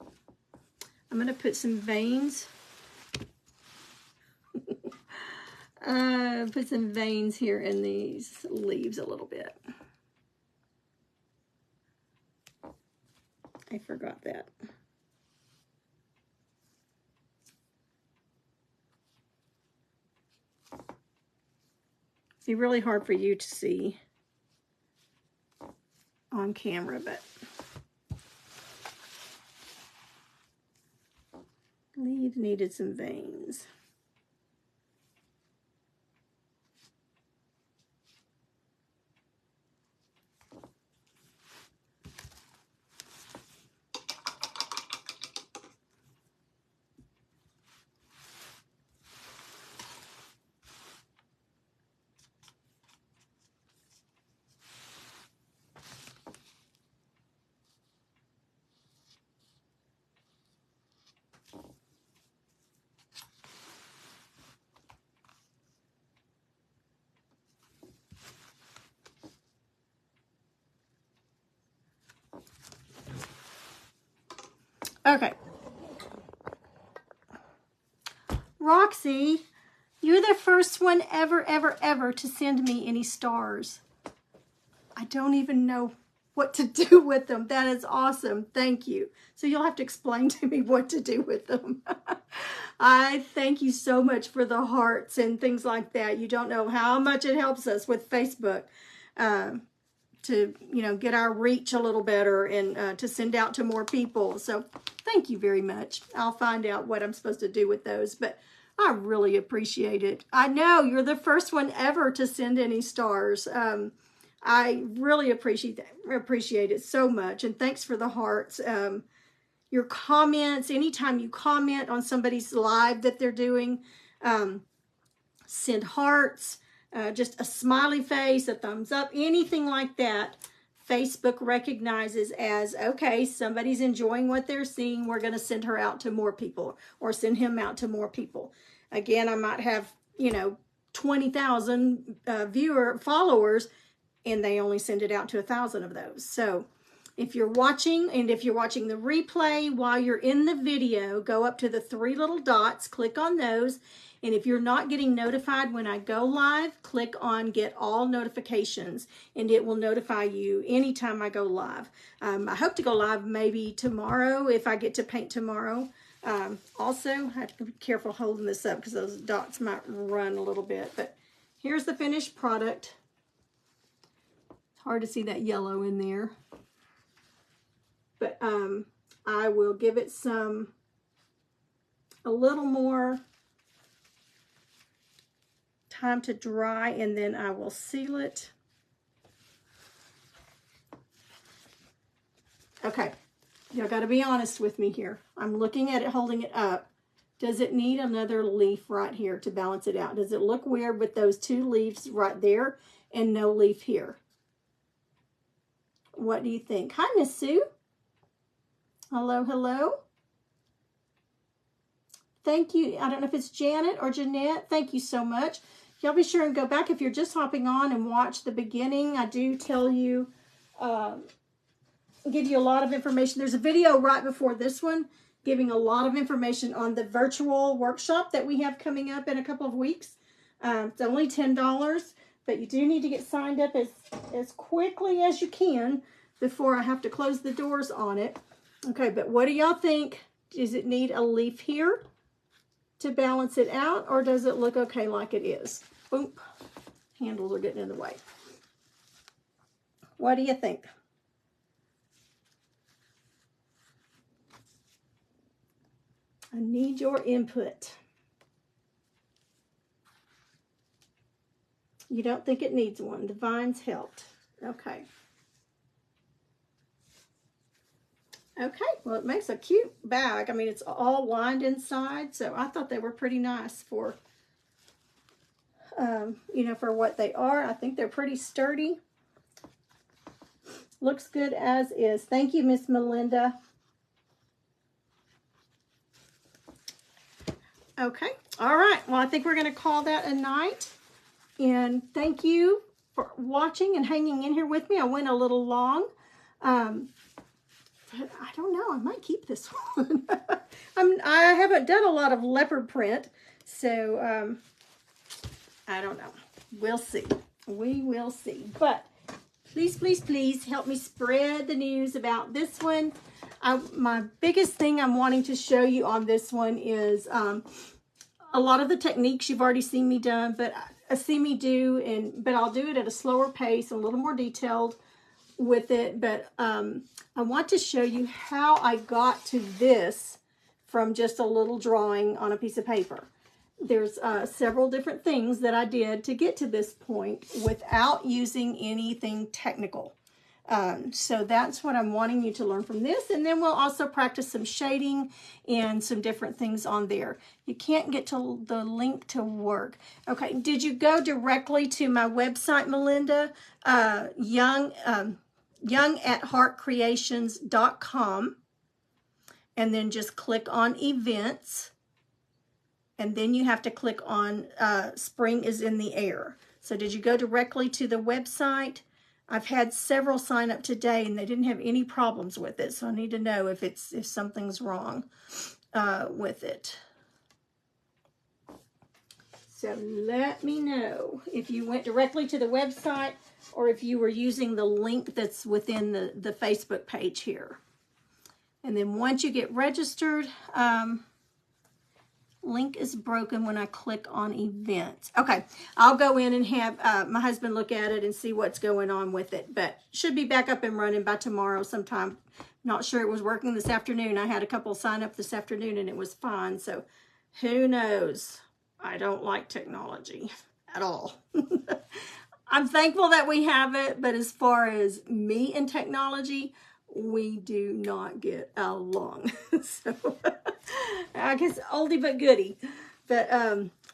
I'm going to put some veins. Put some veins here in these leaves a little bit. I forgot that. It'd be really hard for you to see on camera, but leaves needed some veins. Okay. Roxy, you're the first one ever to send me any stars. I don't even know what to do with them. That is awesome. Thank you. So you'll have to explain to me what to do with them. I thank you so much for the hearts and things like that. You don't know how much it helps us with Facebook to, you know, get our reach a little better and to send out to more people. So thank you very much. I'll find out what I'm supposed to do with those, but I really appreciate it. I know you're the first one ever to send any stars. I really appreciate it so much. And thanks for the hearts. Your comments, anytime you comment on somebody's live that they're doing, send hearts, just a smiley face, a thumbs up, anything like that. Facebook recognizes as, okay, somebody's enjoying what they're seeing. We're going to send her out to more people, or send him out to more people. Again, I might have, you know, 20,000 followers, and they only send it out to 1,000 of those. So if you're watching, and if you're watching the replay while you're in the video, go up to the 3 little dots, click on those. And if you're not getting notified when I go live, click on get all notifications, and it will notify you anytime I go live. I hope to go live maybe tomorrow if I get to paint tomorrow. Also, I have to be careful holding this up because those dots might run a little bit. But here's the finished product. It's hard to see that yellow in there. But I will give it a little more time to dry, and then I will seal it. Okay, y'all got to be honest with me here. I'm looking at it, holding it up. Does it need another leaf right here to balance it out? Does it look weird with those 2 leaves right there and no leaf here? What do you think? Hi, Miss Sue. Hello, hello. Thank you. I don't know if it's Janet or Jeanette. Thank you so much. Y'all be sure and go back if you're just hopping on and watch the beginning. I do tell you, give you a lot of information. There's a video right before this one giving a lot of information on the virtual workshop that we have coming up in a couple of weeks. It's only $10, but you do need to get signed up as quickly as you can before I have to close the doors on it. Okay, but what do y'all think? Does it need a leaf here to balance it out, or does it look okay like it is? Boom. Handles are getting in the way. What do you think? I need your input. You don't think it needs one. The vines helped. Okay. Okay, well, it makes a cute bag. I mean, it's all lined inside, so I thought they were pretty nice for, you know, for what they are. I think they're pretty sturdy. Looks good as is. Thank you, Miss Melinda. Okay, all right. Well, I think we're going to call that a night. And thank you for watching and hanging in here with me. I went a little long. But I don't know. I might keep this one. I haven't done a lot of leopard print, so I don't know. We'll see. We will see. But please, please, please help me spread the news about this one. My biggest thing I'm wanting to show you on this one is a lot of the techniques you've already seen me done, but but I'll do it at a slower pace, a little more detailed with it. But I want to show you how I got to this from just a little drawing on a piece of paper. There's several different things that I did to get to this point without using anything technical. So that's what I'm wanting you to learn from this. And then we'll also practice some shading and some different things on there. You can't get to the link to work. Okay, did you go directly to my website, Melinda? youngatheartcreations.com, and then just click on events, and then you have to click on Spring is in the Air. So did you go directly to the website? I've had several sign up today and they didn't have any problems with it, so I need to know if something's wrong with it. So let me know if you went directly to the website or if you were using the link that's within the Facebook page here. And then once you get registered, link is broken when I click on events. Okay, I'll go in and have my husband look at it and see what's going on with it, but should be back up and running by tomorrow sometime. Not sure it was working this afternoon. I had a couple sign up this afternoon and it was fine, so who knows? I don't like technology at all. I'm thankful that we have it, but as far as me and technology, we do not get along. So I guess oldie but goodie. But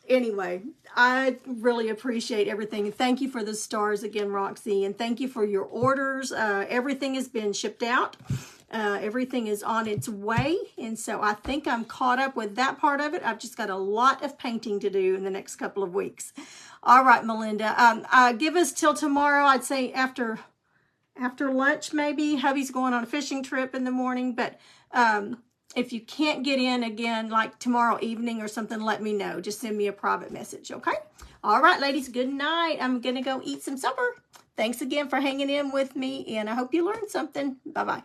anyway, I really appreciate everything. And thank you for the stars again, Roxy. And thank you for your orders. Everything has been shipped out. Everything is on its way. And so I think I'm caught up with that part of it. I've just got a lot of painting to do in the next couple of weeks. All right, Melinda. Give us till tomorrow. I'd say after lunch, maybe. Hubby's going on a fishing trip in the morning, but if you can't get in again, like tomorrow evening or something, let me know. Just send me a private message, okay? All right, ladies, good night. I'm going to go eat some supper. Thanks again for hanging in with me, and I hope you learned something. Bye-bye.